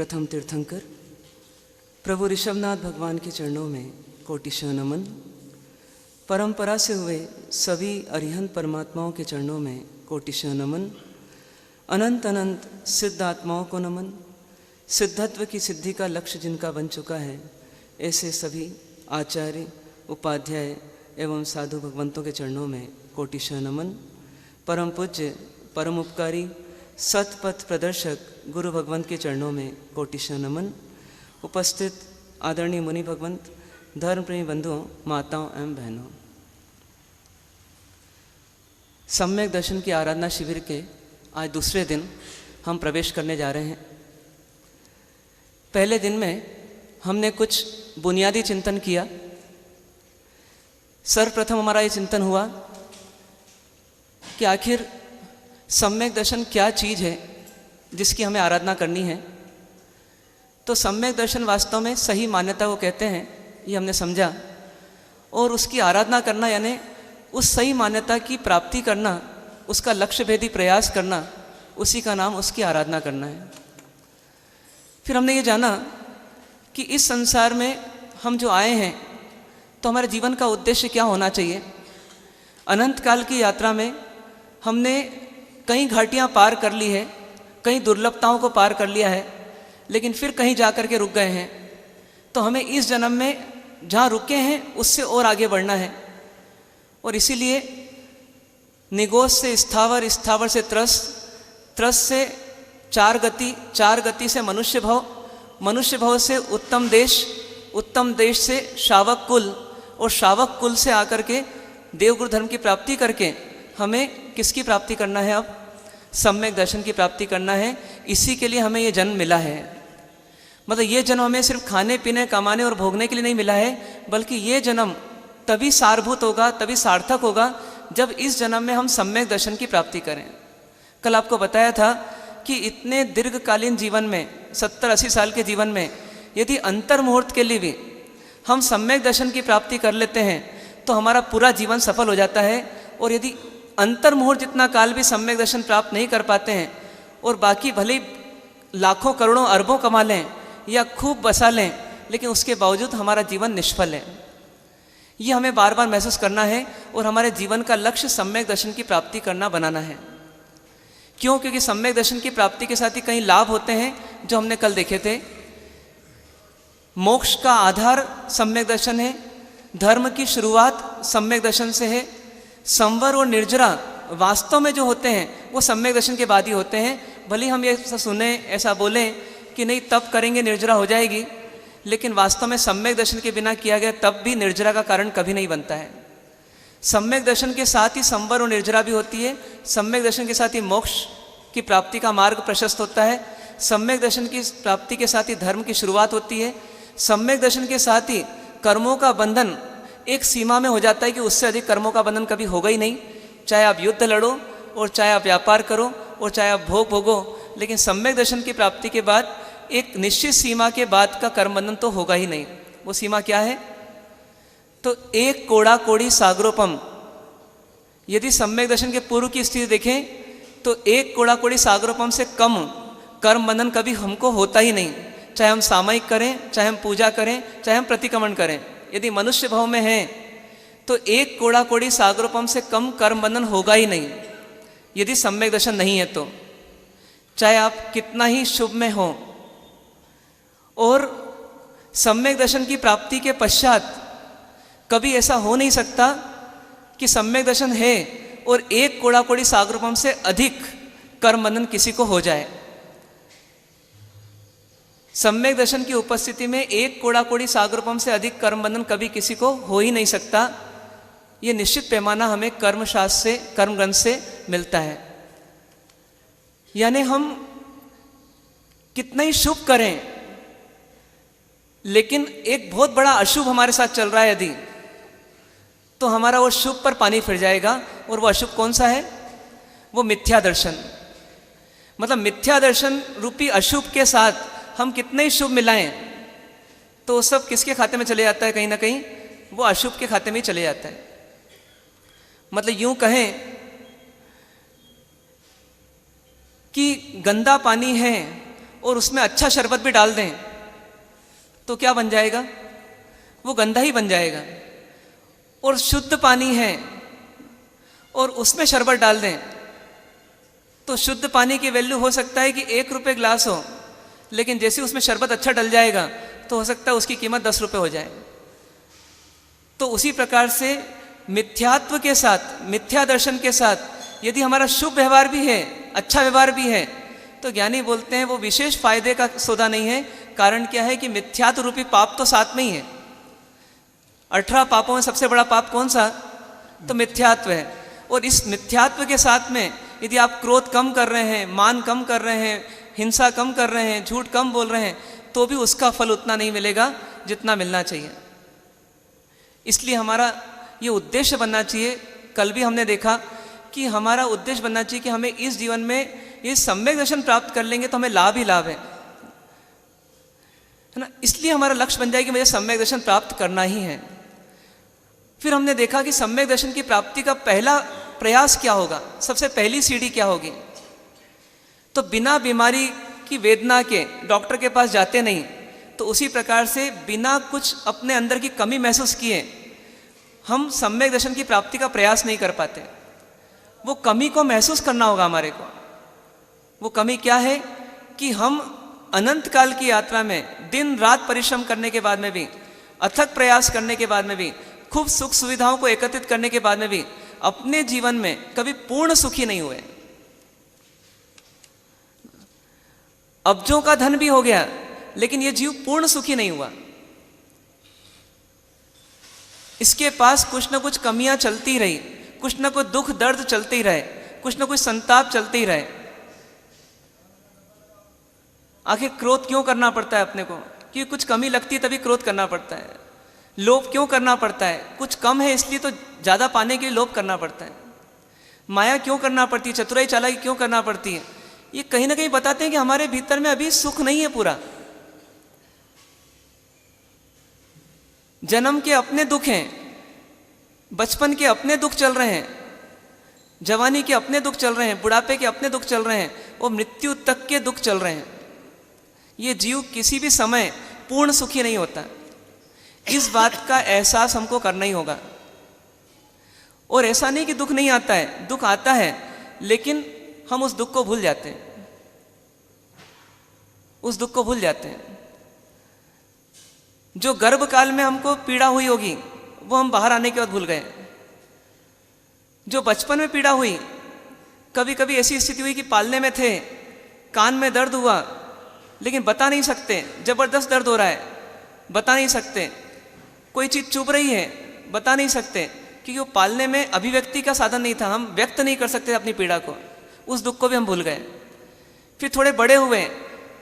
प्रथम तीर्थंकर प्रभु ऋषभनाथ भगवान के चरणों में कोटिशः नमन। परंपरा से हुए सभी अरिहंत परमात्माओं के चरणों में कोटिशः नमन। अनंत अनंत सिद्ध आत्माओं को नमन। सिद्धत्व की सिद्धि का लक्ष्य जिनका बन चुका है, ऐसे सभी आचार्य, उपाध्याय एवं साधु भगवंतों के चरणों में कोटिशः नमन। परम पूज्य, परम उपकारी, सतपथ प्रदर्शक गुरु भगवंत के चरणों में कोटिशः नमन। उपस्थित आदरणीय मुनि भगवंत, धर्म प्रेमी बंधुओं, माताओं एवं बहनों, सम्यक दर्शन की आराधना शिविर के आज दूसरे दिन हम प्रवेश करने जा रहे हैं। पहले दिन में हमने कुछ बुनियादी चिंतन किया। सर्वप्रथम हमारा ये चिंतन हुआ कि आखिर सम्यक दर्शन क्या चीज़ है जिसकी हमें आराधना करनी है। तो सम्यक दर्शन वास्तव में सही मान्यता को कहते हैं, ये हमने समझा। और उसकी आराधना करना यानी उस सही मान्यता की प्राप्ति करना, उसका लक्ष्य भेदी प्रयास करना, उसी का नाम उसकी आराधना करना है। फिर हमने ये जाना कि इस संसार में हम जो आए हैं तो हमारे जीवन का उद्देश्य क्या होना चाहिए। अनंत काल की यात्रा में हमने कई घाटियाँ पार कर ली है, कई दुर्लभताओं को पार कर लिया है, लेकिन फिर कहीं जा कर के रुक गए हैं। तो हमें इस जन्म में जहाँ रुके हैं उससे और आगे बढ़ना है। और इसीलिए निगोस से स्थावर, स्थावर से त्रस्त, त्रस्त से चार गति से मनुष्य भव, मनुष्य भव से उत्तम देश, उत्तम देश से शावक कुल, और शावक कुल से आकर के देवगुरु धर्म की प्राप्ति करके हमें किसकी प्राप्ति करना है? अब सम्यक दर्शन की प्राप्ति करना है। इसी के लिए हमें ये जन्म मिला है। मतलब ये जन्म हमें सिर्फ खाने पीने, कमाने और भोगने के लिए नहीं मिला है, बल्कि ये जन्म तभी सारभूत होगा, तभी सार्थक होगा जब इस जन्म में हम सम्यक दर्शन की प्राप्ति करें। कल आपको बताया था कि इतने दीर्घकालीन जीवन में, 70-80 साल के जीवन में, यदि अंतर मुहूर्त के लिए भी हम सम्यक दर्शन की प्राप्ति कर लेते हैं तो हमारा पूरा जीवन सफल हो जाता है। और यदि अंतर मुहूर्त जितना काल भी सम्यक दर्शन प्राप्त नहीं कर पाते हैं और बाकी भले लाखों करोड़ों अरबों कमा लें या खूब बसा लें, लेकिन उसके बावजूद हमारा जीवन निष्फल है। ये हमें बार बार महसूस करना है और हमारे जीवन का लक्ष्य सम्यक दर्शन की प्राप्ति करना बनाना है। क्यों? क्योंकि सम्यक दर्शन की प्राप्ति के साथ ही कई लाभ होते हैं जो हमने कल देखे थे। मोक्ष का आधार सम्यक दर्शन है, धर्म की शुरुआत सम्यक दर्शन से है, संवर और निर्जरा वास्तव में जो होते हैं वो सम्यक दर्शन के बाद ही होते हैं। भले हम ये सुने, ऐसा बोलें कि नहीं तप करेंगे निर्जरा हो जाएगी, लेकिन वास्तव में सम्यक दर्शन के बिना किया गया तप भी निर्जरा का कारण कभी नहीं बनता है। सम्यक दर्शन के साथ ही संवर और निर्जरा भी होती है। सम्यक दर्शन के साथ ही मोक्ष की प्राप्ति का मार्ग प्रशस्त होता है। सम्यक दर्शन की प्राप्ति के साथ ही धर्म की शुरुआत होती है। सम्यक दर्शन के साथ ही कर्मों का बंधन एक सीमा में हो जाता है कि उससे अधिक कर्मों का बंधन कभी होगा ही नहीं। चाहे आप युद्ध लड़ो और चाहे आप व्यापार करो और चाहे आप भोग भोगो, लेकिन सम्यक दर्शन की प्राप्ति के बाद एक निश्चित सीमा के बाद का कर्म बंधन तो होगा ही नहीं। वो सीमा क्या है? तो एक कोड़ा कोड़ी सागरोपम। यदि सम्यक दर्शन के पूर्व की स्थिति देखें तो एक कोड़ा कोड़ी सागरोपम से कम कर्म बंधन कभी हमको होता ही नहीं। चाहे हम सामयिक करें, चाहे हम पूजा करें, चाहे हम प्रतिक्रमण करें। यदि मनुष्य भाव में हैं तो एक कोड़ा कोड़ी सागरोपम से कम कर्म बंधन होगा ही नहीं यदि सम्यक दर्शन नहीं है तो। चाहे आप कितना ही शुभ में हो, और सम्यक दर्शन की प्राप्ति के पश्चात कभी ऐसा हो नहीं सकता कि सम्यक दर्शन है और एक कोड़ा कोड़ी सागरोपम से अधिक कर्म बंधन किसी को हो जाए। सम्यक दर्शन की उपस्थिति में एक कोड़ा कोड़ी सागरोपम से अधिक कर्म बंधन कभी किसी को हो ही नहीं सकता। ये निश्चित पैमाना हमें कर्मशास्त्र से, कर्म ग्रंथ से मिलता है। यानी हम कितना ही शुभ करें, लेकिन एक बहुत बड़ा अशुभ हमारे साथ चल रहा है यदि, तो हमारा वो शुभ पर पानी फिर जाएगा। और वो अशुभ कौन सा है? वो मिथ्या दर्शन। मतलब मिथ्या दर्शन रूपी अशुभ के साथ हम कितने ही शुभ मिलाएं तो वो सब किसके खाते में चले जाता है? कहीं ना कहीं वो अशुभ के खाते में ही चले जाता है। मतलब यूं कहें कि गंदा पानी है और उसमें अच्छा शरबत भी डाल दें तो क्या बन जाएगा? वो गंदा ही बन जाएगा। और शुद्ध पानी है और उसमें शरबत डाल दें तो शुद्ध पानी की वैल्यू हो सकता है कि 1 रुपये गिलास हो, लेकिन जैसे उसमें शरबत अच्छा डल जाएगा तो हो सकता है उसकी कीमत 10 रुपये हो जाए। तो उसी प्रकार से मिथ्यात्व के साथ, मिथ्या दर्शन के साथ यदि हमारा शुभ व्यवहार भी है, अच्छा व्यवहार भी है, तो ज्ञानी बोलते हैं वो विशेष फायदे का सौदा नहीं है। कारण क्या है कि मिथ्यात्व रूपी पाप तो साथ में ही है। 18 पापों में सबसे बड़ा पाप कौन सा? तो मिथ्यात्व है। और इस मिथ्यात्व के साथ में यदि आप क्रोध कम कर रहे हैं, मान कम कर रहे हैं, हिंसा कम कर रहे हैं, झूठ कम बोल रहे हैं, तो भी उसका फल उतना नहीं मिलेगा जितना मिलना चाहिए। इसलिए हमारा ये उद्देश्य बनना चाहिए। कल भी हमने देखा कि हमारा उद्देश्य बनना चाहिए कि हमें इस जीवन में ये सम्यक दर्शन प्राप्त कर लेंगे तो हमें लाभ ही लाभ है ना। इसलिए हमारा लक्ष्य बन जाए कि मुझे सम्यक दर्शन प्राप्त करना ही है। फिर हमने देखा कि सम्यक दर्शन की प्राप्ति का पहला प्रयास क्या होगा, सबसे पहली सीढ़ी क्या होगी? तो बिना बीमारी की वेदना के डॉक्टर के पास जाते नहीं, तो उसी प्रकार से बिना कुछ अपने अंदर की कमी महसूस किए हम सम्यक दर्शन की प्राप्ति का प्रयास नहीं कर पाते। वो कमी को महसूस करना होगा हमारे को। वो कमी क्या है कि हम अनंत काल की यात्रा में दिन रात परिश्रम करने के बाद में भी, अथक प्रयास करने के बाद में भी, खूब सुख सुविधाओं को एकत्रित करने के बाद में भी अपने जीवन में कभी पूर्ण सुखी नहीं हुए। अब्जों का धन भी हो गया लेकिन ये जीव पूर्ण सुखी नहीं हुआ। इसके पास कुछ ना कुछ कमियां चलती रही, कुछ ना कुछ दुख दर्द चलते रहे, कुछ ना कुछ संताप चलते ही रहे। आखिर क्रोध क्यों करना पड़ता है अपने को? क्योंकि कुछ कमी लगती है तभी क्रोध करना पड़ता है। लोभ क्यों करना पड़ता है? कुछ कम है इसलिए तो ज़्यादा पाने के लिए लोभ करना पड़ता है। माया क्यों करना पड़ती है? चतुराई चालाकी क्यों करना पड़ती है? ये कहीं ना कहीं बताते हैं कि हमारे भीतर में अभी सुख नहीं है पूरा। जन्म के अपने दुख हैं, बचपन के अपने दुख चल रहे हैं, जवानी के अपने दुख चल रहे हैं, बुढ़ापे के अपने दुख चल रहे हैं और मृत्यु तक के दुख चल रहे हैं। ये जीव किसी भी समय पूर्ण सुखी नहीं होता। इस बात का एहसास हमको करना ही होगा। और ऐसा नहीं कि दुख नहीं आता है, दुख आता है, लेकिन हम उस दुख को भूल जाते हैं, उस दुख को भूल जाते हैं। जो गर्भ काल में हमको पीड़ा हुई होगी वो हम बाहर आने के बाद भूल गए। जो बचपन में पीड़ा हुई, कभी कभी ऐसी स्थिति हुई कि पालने में थे, कान में दर्द हुआ लेकिन बता नहीं सकते, जबरदस्त दर्द हो रहा है, बता नहीं सकते, कोई चीज़ चुभ रही है, बता नहीं सकते, क्योंकि वो पालने में अभिव्यक्ति का साधन नहीं था, हम व्यक्त नहीं कर सकते अपनी पीड़ा को। उस दुख को भी हम भूल गए। फिर थोड़े बड़े हुए,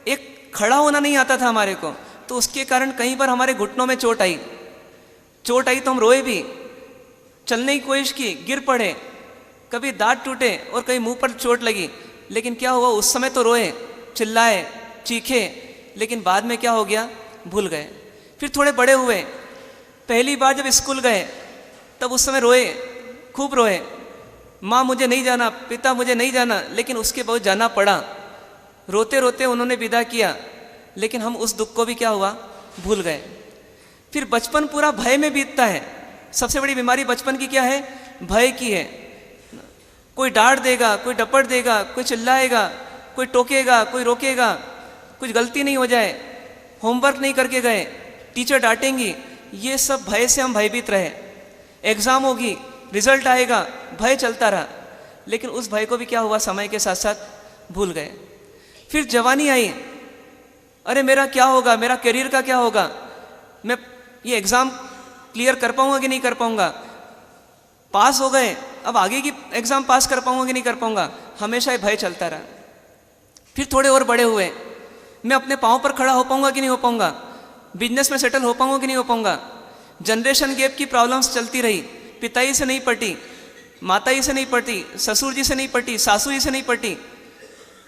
एक खड़ा होना नहीं आता था हमारे को, तो उसके कारण कहीं पर हमारे घुटनों में चोट आई तो हम रोए भी, चलने की कोशिश की, गिर पड़े, कभी दांत टूटे और कहीं मुंह पर चोट लगी, लेकिन क्या हुआ, उस समय तो रोए, चिल्लाए, चीखे, लेकिन बाद में क्या हो गया, भूल गए। फिर थोड़े बड़े हुए, पहली बार जब स्कूल गए तब उस समय रोए, खूब रोए, माँ मुझे नहीं जाना, पिता मुझे नहीं जाना, लेकिन उसके बाद जाना पड़ा। रोते रोते उन्होंने विदा किया, लेकिन हम उस दुख को भी क्या हुआ, भूल गए। फिर बचपन पूरा भय में बीतता है। सबसे बड़ी बीमारी बचपन की क्या है, भय की है। कोई डांट देगा, कोई डपट देगा, कोई चिल्लाएगा, कोई टोकेगा, कोई रोकेगा, कुछ गलती नहीं हो जाए, होमवर्क नहीं करके गए, टीचर डांटेंगी, ये सब भय से हम भयभीत रहे। एग्ज़ाम होगी, रिजल्ट आएगा, भय चलता रहा, लेकिन उस भय को भी क्या हुआ, समय के साथ साथ भूल गए। फिर जवानी आई, अरे मेरा क्या होगा, मेरा करियर का क्या होगा, मैं ये एग्ज़ाम क्लियर कर पाऊंगा कि नहीं कर पाऊंगा, पास हो गए, अब आगे की एग्ज़ाम पास कर पाऊंगा कि नहीं कर पाऊंगा, हमेशा ये भय चलता रहा। फिर थोड़े और बड़े हुए, मैं अपने पाँव पर खड़ा हो पाऊंगा कि नहीं हो पाऊंगा, बिजनेस में सेटल हो पाऊंगा कि नहीं हो पाऊंगा। जनरेशन गैप की प्रॉब्लम्स चलती रही, पिताई से नहीं पटी, माताई से नहीं पटी, ससुर जी से नहीं पटी, सासू जी से नहीं पटी।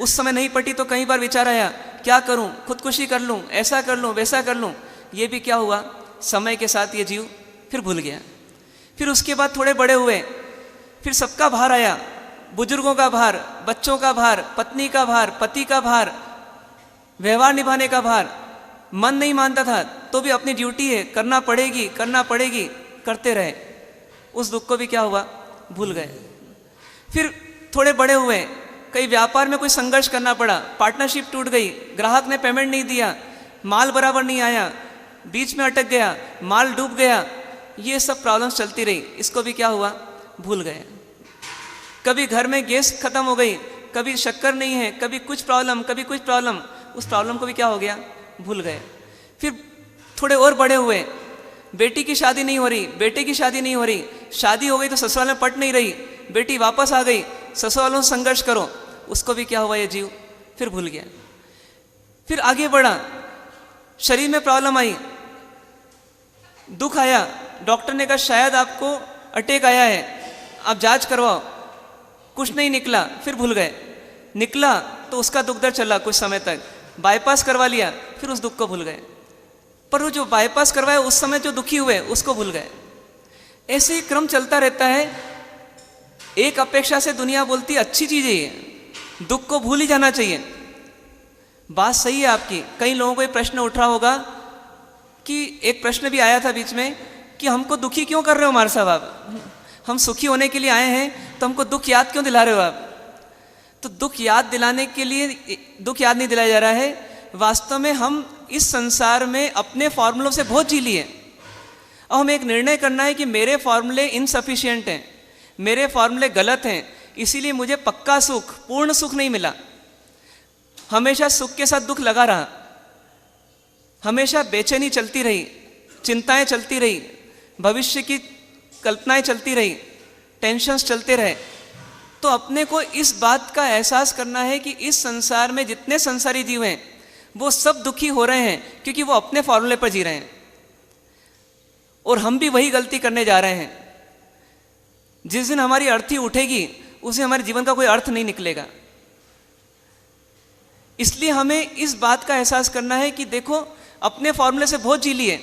उस समय नहीं पटी तो कई बार विचार आया, क्या करूं, खुदकुशी कर लूं, ऐसा कर लूं, वैसा कर लूं। ये भी क्या हुआ, समय के साथ ये जीव फिर भूल गया। फिर उसके बाद थोड़े बड़े हुए, फिर सबका भार आया, बुजुर्गों का भार, बच्चों का भार, पत्नी का भार, पति का भार, व्यवहार निभाने का भार, मन नहीं मानता था तो भी अपनी ड्यूटी है, करना पड़ेगी करना पड़ेगी, करते रहे। उस दुख को भी क्या हुआ, भूल गए। फिर थोड़े बड़े हुए, कई व्यापार में कोई संघर्ष करना पड़ा, पार्टनरशिप टूट गई, ग्राहक ने पेमेंट नहीं दिया, माल बराबर नहीं आया, बीच में अटक गया, माल डूब गया, ये सब प्रॉब्लम्स चलती रही, इसको भी क्या हुआ, भूल गए। कभी घर में गैस खत्म हो गई, कभी शक्कर नहीं है, कभी कुछ प्रॉब्लम, कभी कुछ प्रॉब्लम, उस प्रॉब्लम को भी क्या हो गया, भूल गए। फिर थोड़े और बड़े हुए, बेटी की शादी नहीं हो रही, बेटे की शादी नहीं हो रही, शादी हो गई तो ससुराल में पट नहीं रही, बेटी वापस आ गई, ससुरालों से संघर्ष करो, उसको भी क्या हुआ, ये जीव फिर भूल गया। फिर आगे बढ़ा, शरीर में प्रॉब्लम आई, दुख आया, डॉक्टर ने कहा शायद आपको अटैक आया है, आप जांच करवाओ, कुछ नहीं निकला, फिर भूल गए। निकला तो उसका दुख दर्द चला कुछ समय तक, बाईपास करवा लिया, फिर उस दुख को भूल गए। पर वो जो बाईपास करवाया उस समय जो दुखी हुए उसको भूल गए। ऐसे ही क्रम चलता रहता है। एक अपेक्षा से दुनिया बोलती है अच्छी चीज है ये, दुख को भूल ही जाना चाहिए। बात सही है आपकी। कई लोगों को ये प्रश्न उठ रहा होगा कि एक प्रश्न भी आया था बीच में कि हमको दुखी क्यों कर रहे हो मार साहब आप, हम सुखी होने के लिए आए हैं तो हमको दुख याद क्यों दिला रहे हो आप। तो दुख याद दिलाने के लिए दुख याद नहीं दिलाया जा रहा है, वास्तव में हम इस संसार में अपने फॉर्मूलों से बहुत जी लिए। अब हमें एक निर्णय करना है कि मेरे फॉर्मूले इनसफिशिएंट हैं, मेरे फॉर्मूले गलत हैं, इसीलिए मुझे पक्का सुख, पूर्ण सुख नहीं मिला। हमेशा सुख के साथ दुख लगा रहा, हमेशा बेचैनी चलती रही, चिंताएं चलती रही, भविष्य की कल्पनाएं चलती रही, टेंशन्स चलते रहे। तो अपने को इस बात का एहसास करना है कि इस संसार में जितने संसारी जीव हैं वो सब दुखी हो रहे हैं क्योंकि वो अपने फॉर्मूले पर जी रहे हैं, और हम भी वही गलती करने जा रहे हैं। जिस दिन हमारी अर्थी उठेगी उस दिन हमारे जीवन का कोई अर्थ नहीं निकलेगा। इसलिए हमें इस बात का एहसास करना है कि देखो अपने फॉर्मूले से बहुत जी लिए,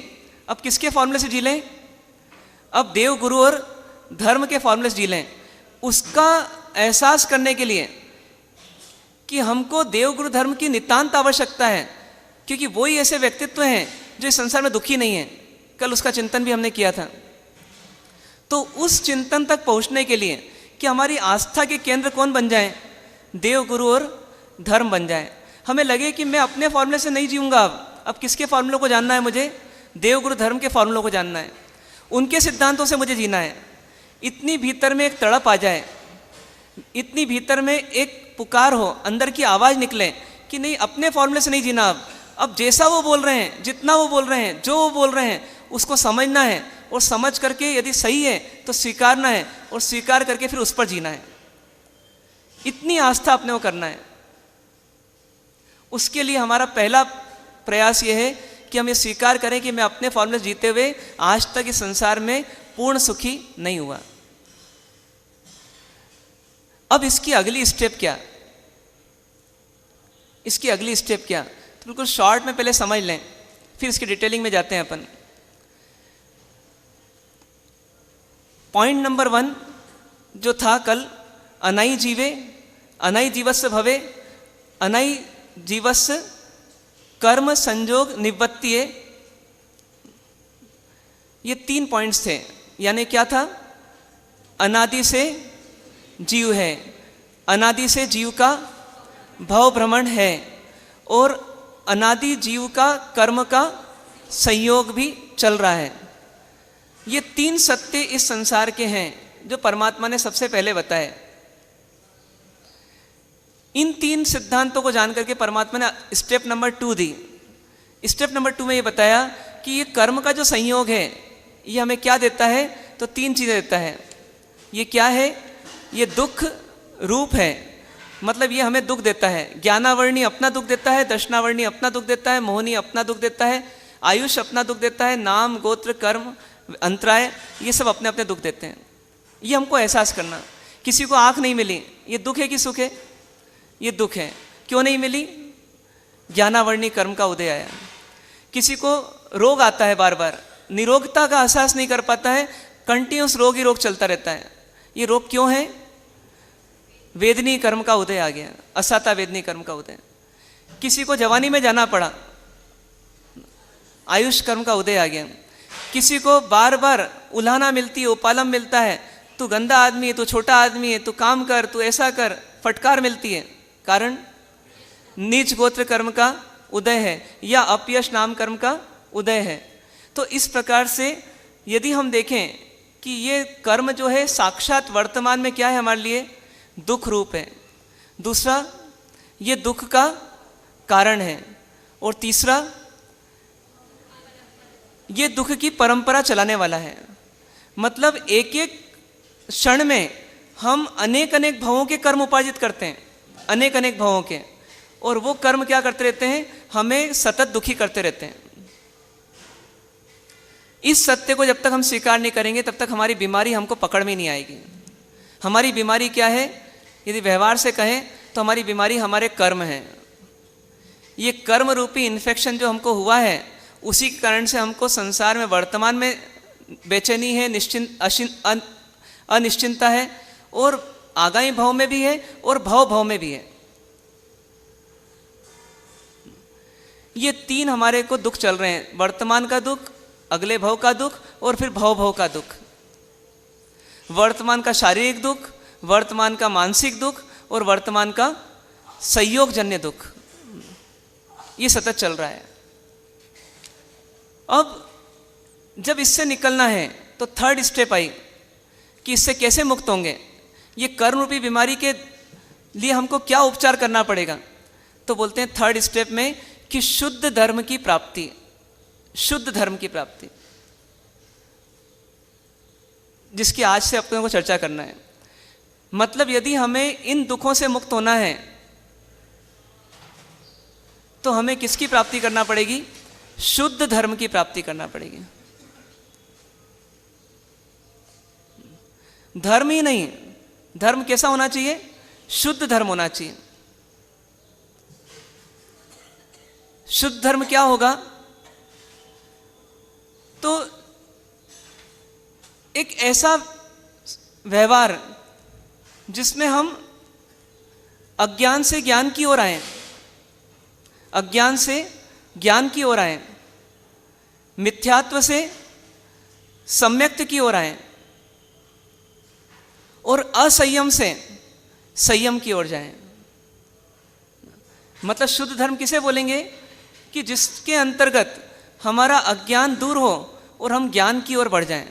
अब किसके फॉर्मूले से जी लें, अब देव गुरु और धर्म के फॉर्मूले से जी लें। उसका एहसास करने के लिए कि हमको देव गुरु धर्म की नितांत आवश्यकता है, क्योंकि वही ऐसे व्यक्तित्व हैं जो इस संसार में दुखी नहीं है। कल उसका चिंतन भी हमने किया था। तो उस चिंतन तक पहुंचने के लिए कि हमारी आस्था के केंद्र कौन बन जाए, देव गुरु और धर्म बन जाए। हमें लगे कि मैं अपने फॉर्मूले से नहीं जीऊंगा, अब किसके फॉर्मूलों को जानना है, मुझे देव गुरु धर्म के फॉर्मूलों को जानना है, उनके सिद्धांतों से मुझे जीना है। इतनी भीतर में एक तड़प आ जाए, इतनी भीतर में एक पुकार हो, अंदर की आवाज़ निकले कि नहीं अपने फॉर्मूले से नहीं जीना। अब जैसा वो बोल रहे हैं, जितना वो बोल रहे हैं, जो वो बोल रहे हैं उसको समझना है, और समझ करके यदि सही है तो स्वीकारना है, और स्वीकार करके फिर उस पर जीना है। इतनी आस्था अपने को करना है। उसके लिए हमारा पहला प्रयास ये है कि हम ये स्वीकार करें कि मैं अपने फॉर्मूले जीते हुए आज तक इस संसार में पूर्ण सुखी नहीं हुआ। अब इसकी अगली स्टेप क्या, इसकी अगली स्टेप क्या, तो बिल्कुल शॉर्ट में पहले समझ लें, फिर इसकी डिटेलिंग में जाते हैं अपन। पॉइंट नंबर 1 जो था कल, अनाई जीवे अनाई जीवस्य भवे अनाई जीवस्य कर्म संजोग निवृत्तिये, ये 3 पॉइंट्स थे। यानी क्या था, अनादि से जीव है, अनादि से जीव का भव भ्रमण है, और अनादि जीव का कर्म का संयोग भी चल रहा है। ये 3 सत्य इस संसार के हैं जो परमात्मा ने सबसे पहले बताए। इन 3 सिद्धांतों को जानकर के परमात्मा ने स्टेप नंबर 2 दी। स्टेप नंबर 2 में ये बताया कि ये कर्म का जो संयोग है ये हमें क्या देता है, तो 3 चीज़ें देता है। ये क्या है, ये दुख रूप है, मतलब ये हमें दुख देता है। ज्ञानावर्णी अपना दुख देता है, दर्शनावर्णी अपना दुख देता है, मोहनी अपना दुख देता है, आयुष अपना दुख देता है, नाम गोत्र कर्म अंतराय ये सब अपने अपने दुख देते हैं। ये हमको एहसास करना। किसी को आँख नहीं मिली, ये दुख है कि सुख है, ये दुख है। क्यों नहीं मिली, ज्ञानावर्णी कर्म का उदय आया। किसी को रोग आता है, बार बार निरोगता का एहसास नहीं कर पाता है, कंटिन्यूस रोग ही रोग चलता रहता है। ये रोग क्यों है, वेदनी कर्म का उदय आ गया, असाता वेदनी कर्म का उदय। किसी को जवानी में जाना पड़ा, आयुष कर्म का उदय आ गया। किसी को बार बार उल्हाना मिलती है, उपालम मिलता है, तू गंदा आदमी है, तू छोटा आदमी है, तू काम कर, तू ऐसा कर, फटकार मिलती है। कारण नीच गोत्र कर्म का उदय है या अपयश नाम कर्म का उदय है। तो इस प्रकार से यदि हम देखें कि ये कर्म जो है साक्षात वर्तमान में क्या है हमारे लिए, दुख रूप है। दूसरा, ये दुख का कारण है। और तीसरा, ये दुख की परंपरा चलाने वाला है। मतलब एक एक क्षण में हम अनेक अनेक भवों के कर्म उपार्जित करते हैं, अनेक अनेक भवों के, और वो कर्म क्या करते रहते हैं, हमें सतत दुखी करते रहते हैं। इस सत्य को जब तक हम स्वीकार नहीं करेंगे तब तक हमारी बीमारी हमको पकड़ में नहीं आएगी। हमारी बीमारी क्या है, यदि व्यवहार से कहें तो हमारी बीमारी हमारे कर्म है। ये कर्म रूपी इन्फेक्शन जो हमको हुआ है, उसी के कारण से हमको संसार में वर्तमान में बेचैनी है, अनिश्चिंतता है, और आगामी भाव में भी है और भाव में भी है। ये तीन हमारे को दुख चल रहे हैं, वर्तमान का दुख, अगले भव का दुख और फिर भव का दुख। वर्तमान का शारीरिक दुख, वर्तमान का मानसिक दुख और वर्तमान का संयोगजन्य दुख, ये सतत चल रहा है। अब जब इससे निकलना है तो थर्ड स्टेप आई कि इससे कैसे मुक्त होंगे, ये कर्म रूपी बीमारी के लिए हमको क्या उपचार करना पड़ेगा। तो बोलते हैं थर्ड स्टेप में कि शुद्ध धर्म की प्राप्ति, शुद्ध धर्म की प्राप्ति, जिसकी आज से अपनों को चर्चा करना है। मतलब यदि हमें इन दुखों से मुक्त होना है तो हमें किसकी प्राप्ति करना पड़ेगी, शुद्ध धर्म की प्राप्ति करना पड़ेगी। धर्म ही नहीं, धर्म कैसा होना चाहिए, शुद्ध धर्म होना चाहिए। शुद्ध धर्म क्या होगा, तो एक ऐसा व्यवहार जिसमें हम अज्ञान से ज्ञान की ओर आए, अज्ञान से ज्ञान की ओर आए, मिथ्यात्व से सम्यक्त की ओर आए, और असंयम से संयम की ओर जाएं। मतलब शुद्ध धर्म किसे बोलेंगे कि जिसके अंतर्गत हमारा अज्ञान दूर हो और हम ज्ञान की ओर बढ़ जाएं,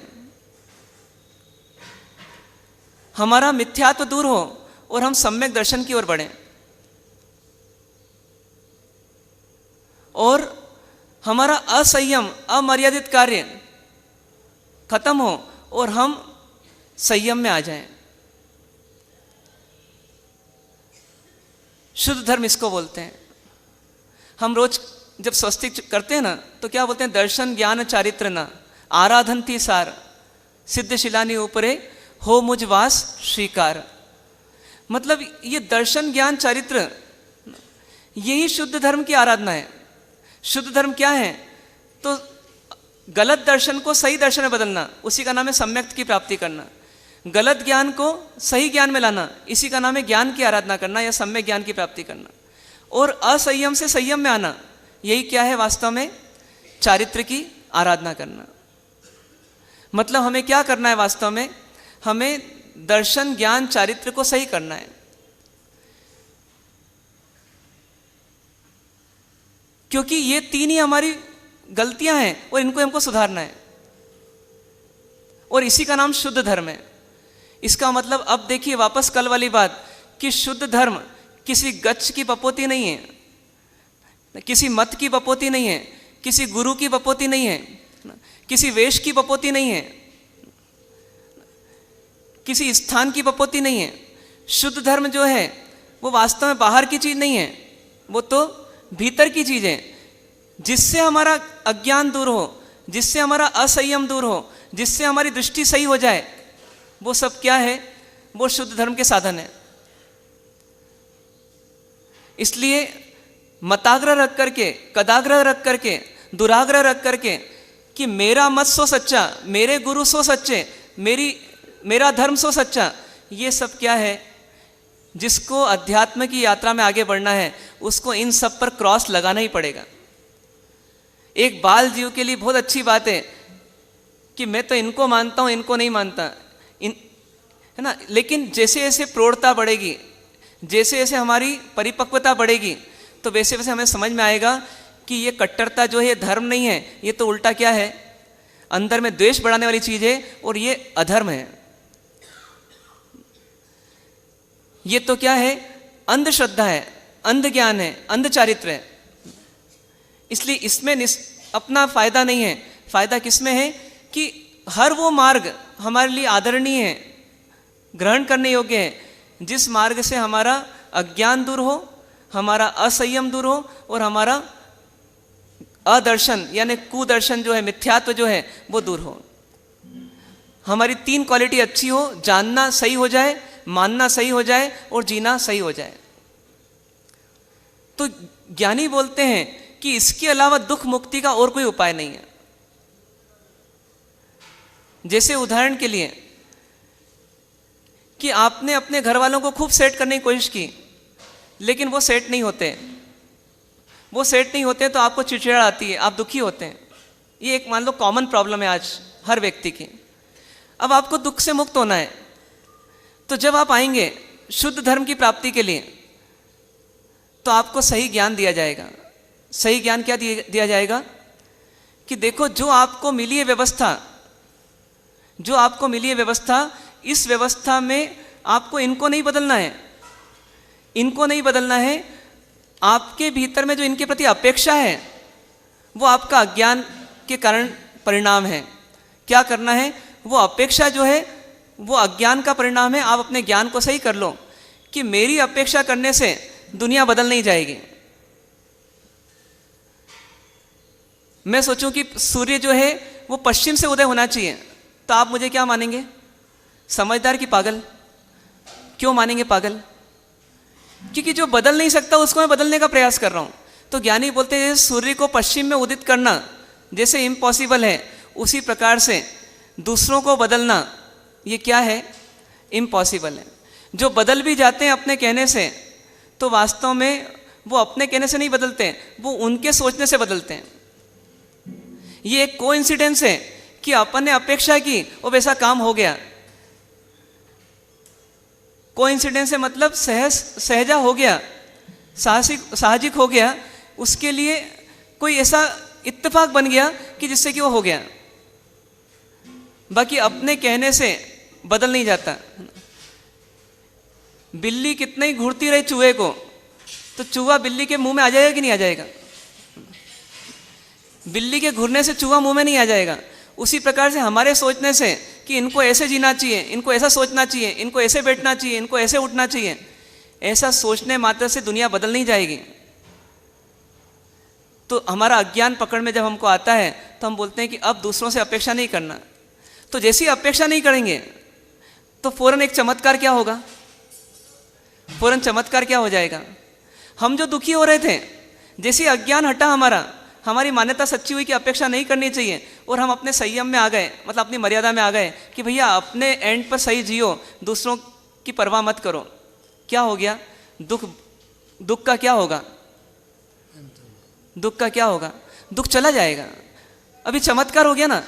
हमारा मिथ्यात्व दूर हो और हम सम्यक दर्शन की ओर बढ़ें, और हमारा असंयम अमर्यादित कार्य खत्म हो और हम संयम में आ जाएं। शुद्ध धर्म इसको बोलते हैं। हम रोज जब स्वस्तिक करते हैं ना तो क्या बोलते हैं, दर्शन ज्ञान चारित्र न आराधनती सार सिद्ध शिलानी ऊपरे हो मुझ वास श्रीकार। मतलब ये दर्शन ज्ञान चारित्र, यही शुद्ध धर्म की आराधना है। शुद्ध धर्म क्या है, तो गलत दर्शन को सही दर्शन में बदलना, उसी का नाम है सम्यक्त की प्राप्ति करना। गलत ज्ञान को सही ज्ञान में लाना, इसी का नाम है ज्ञान की आराधना करना या सम्यक ज्ञान की प्राप्ति करना। और असंयम से संयम में आना, यही क्या है वास्तव में, चारित्र की आराधना करना। मतलब हमें क्या करना है वास्तव में, हमें दर्शन ज्ञान चारित्र को सही करना है। क्योंकि ये तीन ही हमारी गलतियां हैं और इनको हमको सुधारना है, और इसी का नाम शुद्ध धर्म है। इसका मतलब अब देखिए वापस कल वाली बात कि शुद्ध धर्म किसी गच्छ की बपोती नहीं है, किसी मत की बपोती नहीं है, किसी गुरु की बपोती नहीं है, किसी वेश की बपोती नहीं है, किसी स्थान की बपोती नहीं है। शुद्ध धर्म जो है वो वास्तव में बाहर की चीज नहीं है, वो तो भीतर की चीज है, जिससे हमारा अज्ञान दूर हो, जिससे हमारा असंयम दूर हो, जिससे हमारी दृष्टि सही हो जाए। वो सब क्या है, वो शुद्ध धर्म के साधन है। इसलिए मताग्रह रख करके, कदाग्रह रख करके, दुराग्रह रख करके कि मेरा मत सो सच्चा, मेरे गुरु सो सच्चे, मेरा धर्म सो सच्चा, ये सब क्या है, जिसको अध्यात्म की यात्रा में आगे बढ़ना है उसको इन सब पर क्रॉस लगाना ही पड़ेगा। एक बाल जीव के लिए बहुत अच्छी बात है कि मैं तो इनको मानता हूँ, इनको नहीं मानता, है ना। लेकिन जैसे जैसे प्रौढ़ता बढ़ेगी, जैसे जैसे हमारी परिपक्वता बढ़ेगी, तो वैसे वैसे हमें समझ में आएगा कि ये कट्टरता जो है ये धर्म नहीं है, ये तो उल्टा क्या है, अंदर में द्वेष बढ़ाने वाली चीज़ है और ये अधर्म है। ये तो क्या है, अंधश्रद्धा है, अंध ज्ञान है, अंध चारित्र है। इसलिए इसमें अपना फायदा नहीं है। फायदा किसमें है कि हर वो मार्ग हमारे लिए आदरणीय है, ग्रहण करने योग्य है, जिस मार्ग से हमारा अज्ञान दूर हो, हमारा असंयम दूर हो और हमारा अदर्शन यानी कुदर्शन जो है, मिथ्यात्व जो है वो दूर हो। हमारी 3 क्वालिटी अच्छी हो, जानना सही हो जाए, मानना सही हो जाए और जीना सही हो जाए। तो ज्ञानी बोलते हैं कि इसके अलावा दुख मुक्ति का और कोई उपाय नहीं है। जैसे उदाहरण के लिए कि आपने अपने घर वालों को खूब सेट करने की कोशिश की, लेकिन वो सेट नहीं होते, वो सेट नहीं होते तो आपको चिड़चिड़ा आती है, आप दुखी होते हैं। ये एक मान लो कॉमन प्रॉब्लम है आज हर व्यक्ति की। अब आपको दुख से मुक्त होना है, तो जब आप आएंगे शुद्ध धर्म की प्राप्ति के लिए, तो आपको सही ज्ञान दिया जाएगा। सही ज्ञान क्या दिया जाएगा कि देखो, जो आपको मिली है व्यवस्था, जो आपको मिली है व्यवस्था, इस व्यवस्था में आपको इनको नहीं बदलना है, इनको नहीं बदलना है। आपके भीतर में जो इनके प्रति अपेक्षा है वो आपका अज्ञान के कारण परिणाम है। क्या करना है, वो अपेक्षा जो है वो अज्ञान का परिणाम है। आप अपने ज्ञान को सही कर लो कि मेरी अपेक्षा करने से दुनिया बदल नहीं जाएगी। मैं सोचूं कि सूर्य जो है वो पश्चिम से उदय होना चाहिए, तो आप मुझे क्या मानेंगे, समझदार कि पागल? क्यों मानेंगे पागल? क्योंकि जो बदल नहीं सकता उसको मैं बदलने का प्रयास कर रहा हूं। तो ज्ञानी बोलते हैं सूर्य को पश्चिम में उदित करना जैसे इम्पॉसिबल है, उसी प्रकार से दूसरों को बदलना ये क्या है, इम्पॉसिबल है। जो बदल भी जाते हैं अपने कहने से, तो वास्तव में वो अपने कहने से नहीं बदलते, वो उनके सोचने से बदलते हैं। ये एक कोइंसिडेंस है कि अपन ने अपेक्षा की और वैसा काम हो गया। कोइंसिडेंस है मतलब सहजा हो गया, साहजिक हो गया, उसके लिए कोई ऐसा इत्तेफाक बन गया कि जिससे कि वो हो गया। बाकी अपने कहने से बदल नहीं जाता। बिल्ली कितना ही घूरती रहे चूहे को, तो चूहा बिल्ली के मुंह में आ जाएगा कि नहीं आ जाएगा? बिल्ली के घूरने से चूहा मुंह में नहीं आ जाएगा। उसी प्रकार से हमारे सोचने से कि इनको ऐसे जीना चाहिए, इनको ऐसा सोचना चाहिए, इनको ऐसे बैठना चाहिए, इनको ऐसे उठना चाहिए, ऐसा सोचने मात्र से दुनिया बदल नहीं जाएगी। तो हमारा अज्ञान पकड़ में जब हमको आता है तो हम बोलते हैं कि अब दूसरों से अपेक्षा नहीं करना। तो जैसी अपेक्षा नहीं करेंगे तो फौरन एक चमत्कार क्या होगा, फौरन चमत्कार क्या हो जाएगा। हम जो दुखी हो रहे थे, जैसे अज्ञान हटा हमारा, हमारी मान्यता सच्ची हुई कि अपेक्षा नहीं करनी चाहिए, और हम अपने संयम में आ गए, मतलब अपनी मर्यादा में आ गए कि भैया अपने एंड पर सही जियो, दूसरों की परवाह मत करो। क्या हो गया, दुख का क्या होगा, दुख का क्या होगा, दुख चला जाएगा। अभी चमत्कार हो गया ना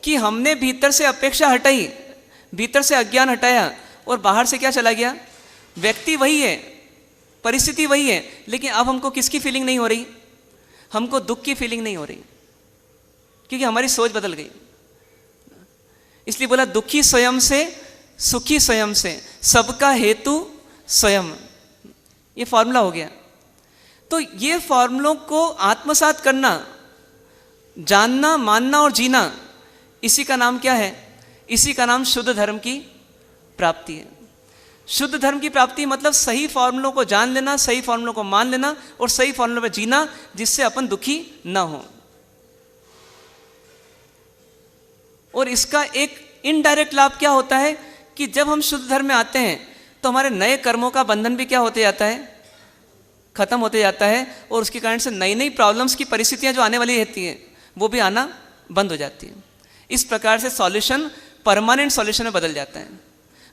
कि हमने भीतर से अपेक्षा हटाई, भीतर से अज्ञान हटाया, और बाहर से क्या चला गया, व्यक्ति वही है, परिस्थिति वही है, लेकिन अब हमको किसकी फीलिंग नहीं हो रही, हमको दुख की फीलिंग नहीं हो रही, क्योंकि हमारी सोच बदल गई। इसलिए बोला दुखी स्वयं से, सुखी स्वयं से, सबका हेतु स्वयं। ये फॉर्मूला हो गया। तो ये फॉर्मूलों को आत्मसात करना, जानना, मानना और जीना, इसी का नाम क्या है, इसी का नाम शुद्ध धर्म की प्राप्ति है। शुद्ध धर्म की प्राप्ति मतलब सही फॉर्मूलों को जान लेना, सही फॉर्मूलों को मान लेना और सही फॉर्मूलों पर जीना, जिससे अपन दुखी ना हो। और इसका एक इनडायरेक्ट लाभ क्या होता है कि जब हम शुद्ध धर्म में आते हैं तो हमारे नए कर्मों का बंधन भी क्या होते जाता है, खत्म होते जाता है, और उसके कारण से नई नई प्रॉब्लम्स की परिस्थितियां जो आने वाली रहती हैं वो भी आना बंद हो जाती है। इस प्रकार से सॉल्यूशन परमानेंट सॉल्यूशन में बदल जाता है।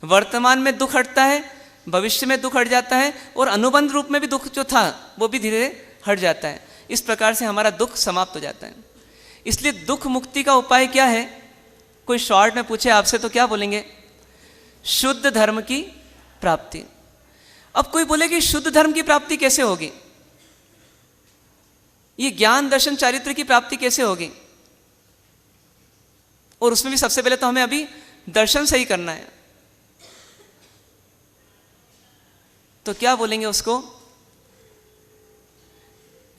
वर्तमान में दुख हटता है, भविष्य में दुख हट जाता है और अनुबंध रूप में भी दुख जो था वो भी धीरे धीरे हट जाता है। इस प्रकार से हमारा दुख समाप्त हो जाता है। इसलिए दुख मुक्ति का उपाय क्या है? कोई शॉर्ट में पूछे आपसे तो क्या बोलेंगे? शुद्ध धर्म की प्राप्ति। अब कोई बोले कि शुद्ध धर्म की प्राप्ति कैसे होगी, ये ज्ञान दर्शन चारित्र की प्राप्ति कैसे होगी? और उसमें भी सबसे पहले तो हमें अभी दर्शन सही करना है। तो क्या बोलेंगे उसको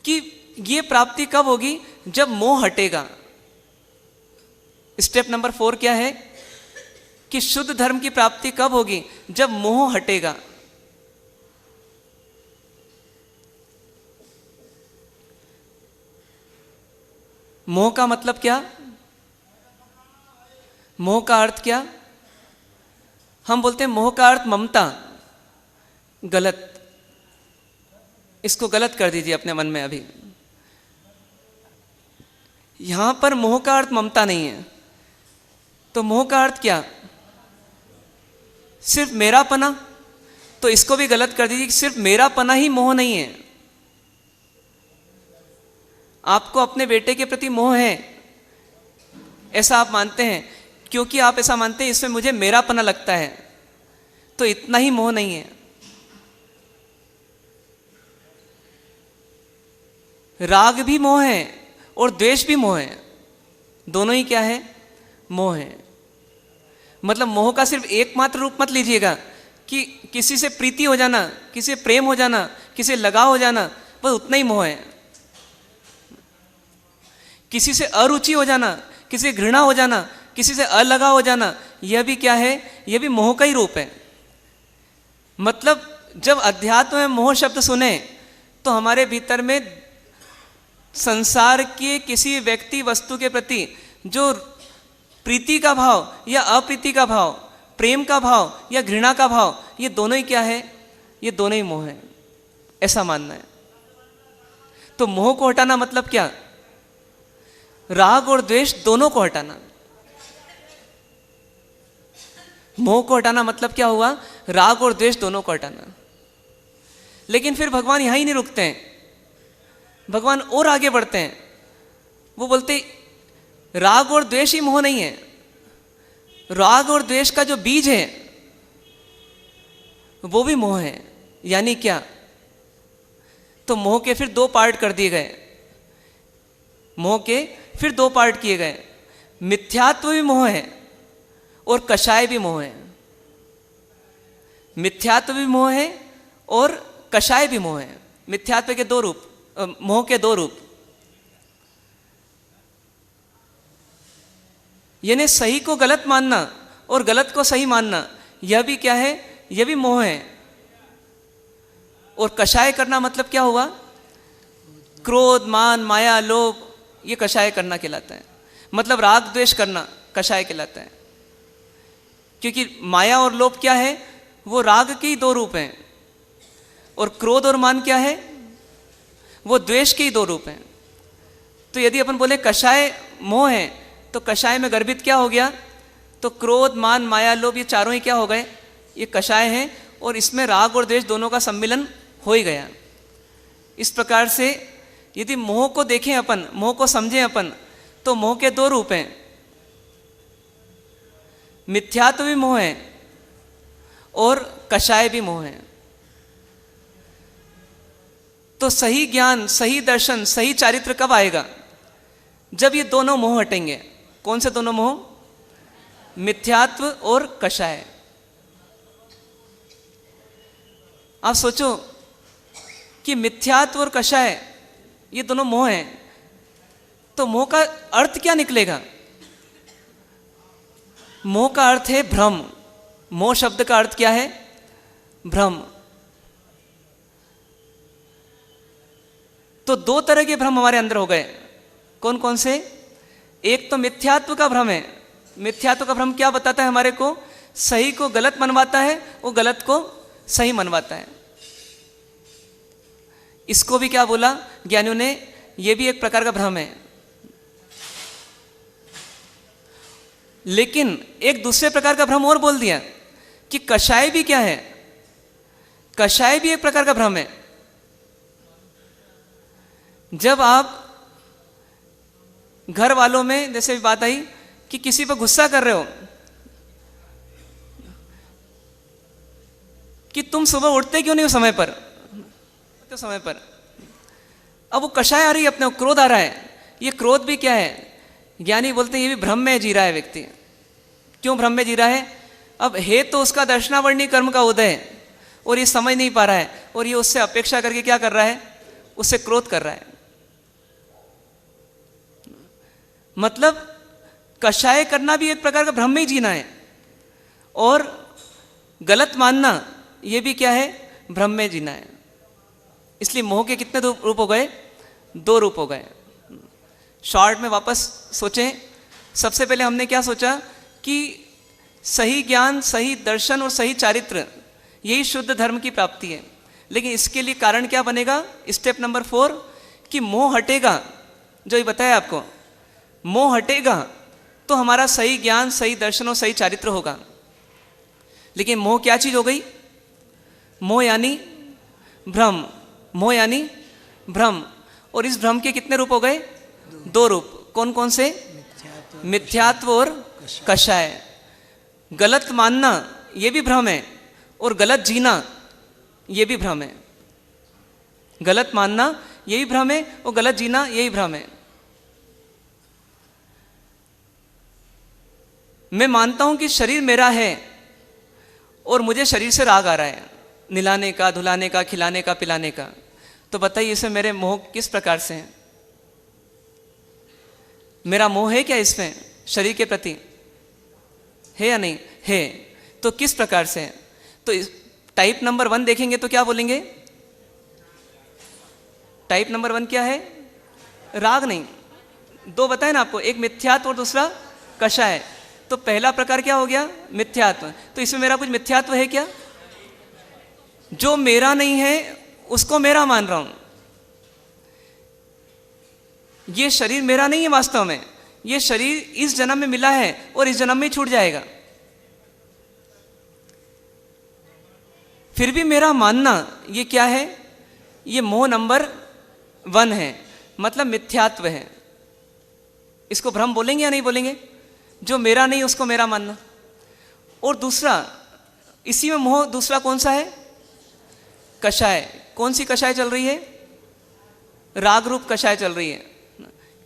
कि ये प्राप्ति कब होगी? जब मोह हटेगा। स्टेप नंबर 4 क्या है कि शुद्ध धर्म की प्राप्ति कब होगी? जब मोह हटेगा। मोह का मतलब क्या? मोह का अर्थ क्या? हम बोलते हैं मोह का अर्थ ममता। गलत, इसको गलत कर दीजिए अपने मन में। अभी यहां पर मोह का अर्थ ममता नहीं है। तो मोह का अर्थ क्या? सिर्फ मेरापना? तो इसको भी गलत कर दीजिए कि सिर्फ मेरापना ही मोह नहीं है। आपको अपने बेटे के प्रति मोह है, ऐसा आप मानते हैं, क्योंकि आप ऐसा मानते हैं इसमें मुझे मेरापना लगता है, तो इतना ही मोह नहीं है। राग भी मोह है और द्वेष भी मोह है। दोनों ही क्या है? मोह है। मतलब मोह का सिर्फ एकमात्र रूप मत लीजिएगा कि किसी से प्रीति हो जाना, किसी से प्रेम हो जाना, किसी से लगाव हो जाना, बस उतना ही मोह है। किसी से अरुचि हो जाना, किसी से घृणा हो जाना, किसी से अलगाव हो जाना, यह भी क्या है? यह भी मोह का ही रूप है। मतलब जब अध्यात्म में मोह शब्द सुने तो हमारे भीतर में संसार के किसी व्यक्ति वस्तु के प्रति जो प्रीति का भाव या अप्रीति का भाव, प्रेम का भाव या घृणा का भाव, ये दोनों ही क्या है? ये दोनों ही मोह है, ऐसा मानना है। तो मोह को हटाना मतलब क्या? राग और द्वेष दोनों को हटाना। मोह को हटाना मतलब क्या हुआ? राग और द्वेष दोनों को हटाना। लेकिन फिर भगवान यहां ही नहीं रुकते हैं, भगवान और आगे बढ़ते हैं। वो बोलते राग और द्वेष ही मोह नहीं है, राग और द्वेष का जो बीज है वो भी मोह है। यानी क्या? तो मोह के फिर 2 पार्ट कर दिए गए। मोह के फिर 2 पार्ट किए गए। मिथ्यात्व भी मोह है और कषाय भी मोह है। मिथ्यात्व भी मोह है और कषाय भी मोह है। मिथ्यात्व के 2 रूप, मोह के 2 रूप। यानी सही को गलत मानना और गलत को सही मानना, यह भी क्या है? यह भी मोह है। और कषाय करना मतलब क्या हुआ? क्रोध, मान, माया, लोभ, ये कषाय करना कहलाता है। मतलब राग द्वेष करना कषाय कहलाता है। क्योंकि माया और लोभ क्या है? वो राग के ही 2 रूप हैं। और क्रोध और मान क्या है? वो द्वेष के ही 2 रूप हैं। तो यदि अपन बोले कषाय मोह है, तो कषाय में गर्भित क्या हो गया? तो क्रोध, मान, माया, लोभ, ये चारों ही क्या हो गए? ये कषाय हैं। और इसमें राग और द्वेष दोनों का सम्मिलन हो ही गया। इस प्रकार से यदि मोह को देखें अपन, मोह को समझें अपन, तो मोह के 2 रूप हैं। मिथ्यात्व भी मोह है और कषाय भी मोह है। तो सही ज्ञान, सही दर्शन, सही चारित्र कब आएगा? जब ये दोनों मोह हटेंगे। कौन से दोनों मोह? मिथ्यात्व और कषाय। आप सोचो कि मिथ्यात्व और कषाय ये दोनों मोह हैं, तो मोह का अर्थ क्या निकलेगा? मोह का अर्थ है भ्रम। मोह शब्द का अर्थ क्या है? भ्रम। तो 2 तरह के भ्रम हमारे अंदर हो गए। कौन कौन से? एक तो मिथ्यात्व का भ्रम है। मिथ्यात्व का भ्रम क्या बताता है हमारे को? सही को गलत मनवाता है, वो गलत को सही मनवाता है। इसको भी क्या बोला ज्ञानियों ने? ये भी एक प्रकार का भ्रम है। लेकिन एक दूसरे प्रकार का भ्रम और बोल दिया कि कषाय भी क्या है? कषाय भी एक प्रकार का भ्रम है। जब आप घर वालों में जैसे बात आई कि किसी पर गुस्सा कर रहे हो कि तुम सुबह उठते क्यों नहीं हो समय पर, तो समय पर, अब वो कषाय आ रही है, अपने क्रोध आ रहा है। ये क्रोध भी क्या है, ज्ञानी बोलते हैं ये भी भ्रम में जी रहा है व्यक्ति। क्यों भ्रम में जी रहा है? अब है तो उसका दर्शनावर्णी कर्म का उदय है और ये समझ नहीं पा रहा है, और ये उससे अपेक्षा करके क्या कर रहा है, उससे क्रोध कर रहा है। मतलब कषाय करना भी एक प्रकार का भ्रम में ही जीना है, और गलत मानना ये भी क्या है, भ्रम में जीना है। इसलिए मोह के कितने रूप हो गए? 2 रूप हो गए। शॉर्ट में वापस सोचें, सबसे पहले हमने क्या सोचा कि सही ज्ञान, सही दर्शन और सही चारित्र, यही शुद्ध धर्म की प्राप्ति है। लेकिन इसके लिए कारण क्या बनेगा? स्टेप नंबर 4 कि मोह हटेगा। जो ये बताया आपको, मोह हटेगा तो हमारा सही ज्ञान, सही दर्शन और सही चारित्र होगा। लेकिन मोह क्या चीज हो गई? मोह यानी भ्रम, मोह यानी भ्रम। और इस भ्रम के कितने रूप हो गए? 2 रूप। कौन कौन से? मिथ्यात्व और कषाय। गलत मानना ये भी भ्रम है, और गलत जीना ये भी भ्रम है। गलत मानना यही भ्रम है, और गलत जीना यही भ्रम है। मैं मानता हूं कि शरीर मेरा है और मुझे शरीर से राग आ रहा है, निलाने का, धुलाने का, खिलाने का, पिलाने का। तो बताइए इसमें मेरे मोह किस प्रकार से है? मेरा मोह है क्या इसमें शरीर के प्रति? है या नहीं है? तो किस प्रकार से है? तो टाइप नंबर 1 देखेंगे तो क्या बोलेंगे? टाइप नंबर 1 क्या है? राग नहीं। 2 बताए ना आपको, एक मिथ्यात्व और दूसरा कषाय। तो पहला प्रकार क्या हो गया? मिथ्यात्व। तो इसमें मेरा कुछ मिथ्यात्व है क्या? जो मेरा नहीं है उसको मेरा मान रहा हूं। ये शरीर मेरा नहीं है वास्तव में, ये शरीर इस जन्म में मिला है और इस जन्म में छूट जाएगा। फिर भी मेरा मानना ये क्या है? ये मोह नंबर 1 है, मतलब मिथ्यात्व है। इसको भ्रम बोलेंगे या नहीं बोलेंगे? जो मेरा नहीं उसको मेरा मानना। और दूसरा, इसी में मोह दूसरा कौन सा है? कषाय। कौन सी कषाय चल रही है? राग रूप कषाय चल रही है।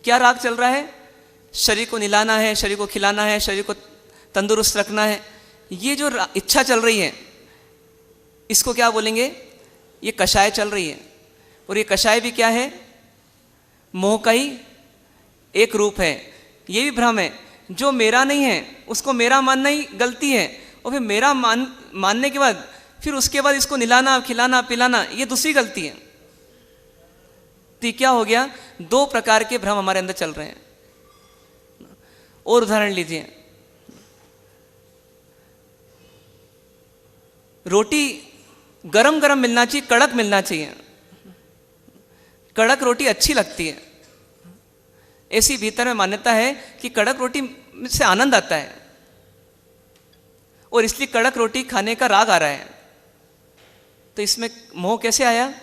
क्या राग चल रहा है? शरीर को निलाना है, शरीर को खिलाना है, शरीर को तंदुरुस्त रखना है। ये जो इच्छा चल रही है इसको क्या बोलेंगे? ये कषाय चल रही है। और ये कषाय भी क्या है? मोह का ही एक रूप है। ये भी भ्रम है। जो मेरा नहीं है उसको मेरा मानना ही गलती है, और फिर मेरा मानने के बाद फिर उसके बाद इसको निलाना, खिलाना, पिलाना, ये दूसरी गलती है। तो क्या हो गया? 2 प्रकार के भ्रम हमारे अंदर चल रहे हैं। और उदाहरण लीजिए, रोटी गरम गरम मिलना चाहिए, कड़क मिलना चाहिए। कड़क रोटी अच्छी लगती है, ऐसी भीतर में मान्यता है कि कड़क रोटी से आनंद आता है, और इसलिए कड़क रोटी खाने का राग आ रहा है। तो इसमें मोह कैसे आया?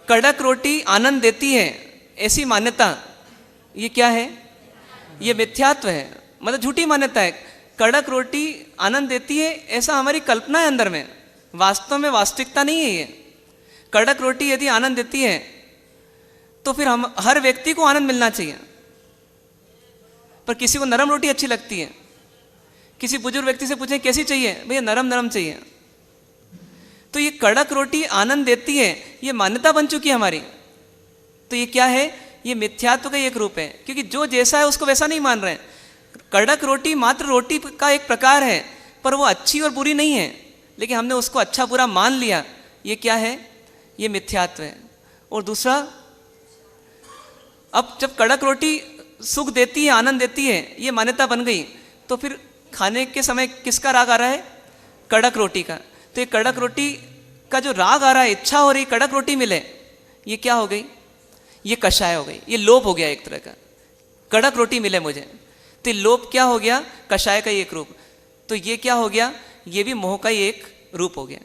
कड़क रोटी आनंद देती है ऐसी मान्यता, ये क्या है? ये मिथ्यात्व है, मतलब झूठी मान्यता है। कड़क रोटी आनंद देती है ऐसा हमारी कल्पना है अंदर में, वास्तव में वास्तविकता नहीं है ये। कड़क रोटी यदि आनंद देती है तो फिर हम हर व्यक्ति को आनंद मिलना चाहिए। पर किसी को नरम रोटी अच्छी लगती है। किसी बुजुर्ग व्यक्ति से पूछें कैसी चाहिए? भैया नरम नरम चाहिए। तो ये कड़क रोटी आनंद देती है, ये मान्यता बन चुकी है हमारी। तो ये क्या है? ये मिथ्यात्व का एक रूप है, क्योंकि जो जैसा है उसको वैसा नहीं मान रहे हैं। कड़क रोटी मात्र रोटी का एक प्रकार है, पर वो अच्छी और बुरी नहीं है, लेकिन हमने उसको अच्छा बुरा मान लिया। ये क्या है? ये मिथ्यात्व है। और दूसरा, अब जब कड़क रोटी सुख देती है, आनंद देती है, ये मान्यता बन गई, तो फिर खाने के समय किसका राग आ रहा है? कड़क रोटी का। तो ये कड़क रोटी का जो राग आ रहा है, इच्छा हो रही कड़क रोटी मिले, ये क्या हो गई? ये कषाय हो गई, ये लोभ हो गया एक तरह का। कड़क रोटी मिले मुझे, तो लोभ क्या हो गया? कषाय का एक रूप। तो ये क्या हो गया, ये भी मोह का ही एक रूप हो गया।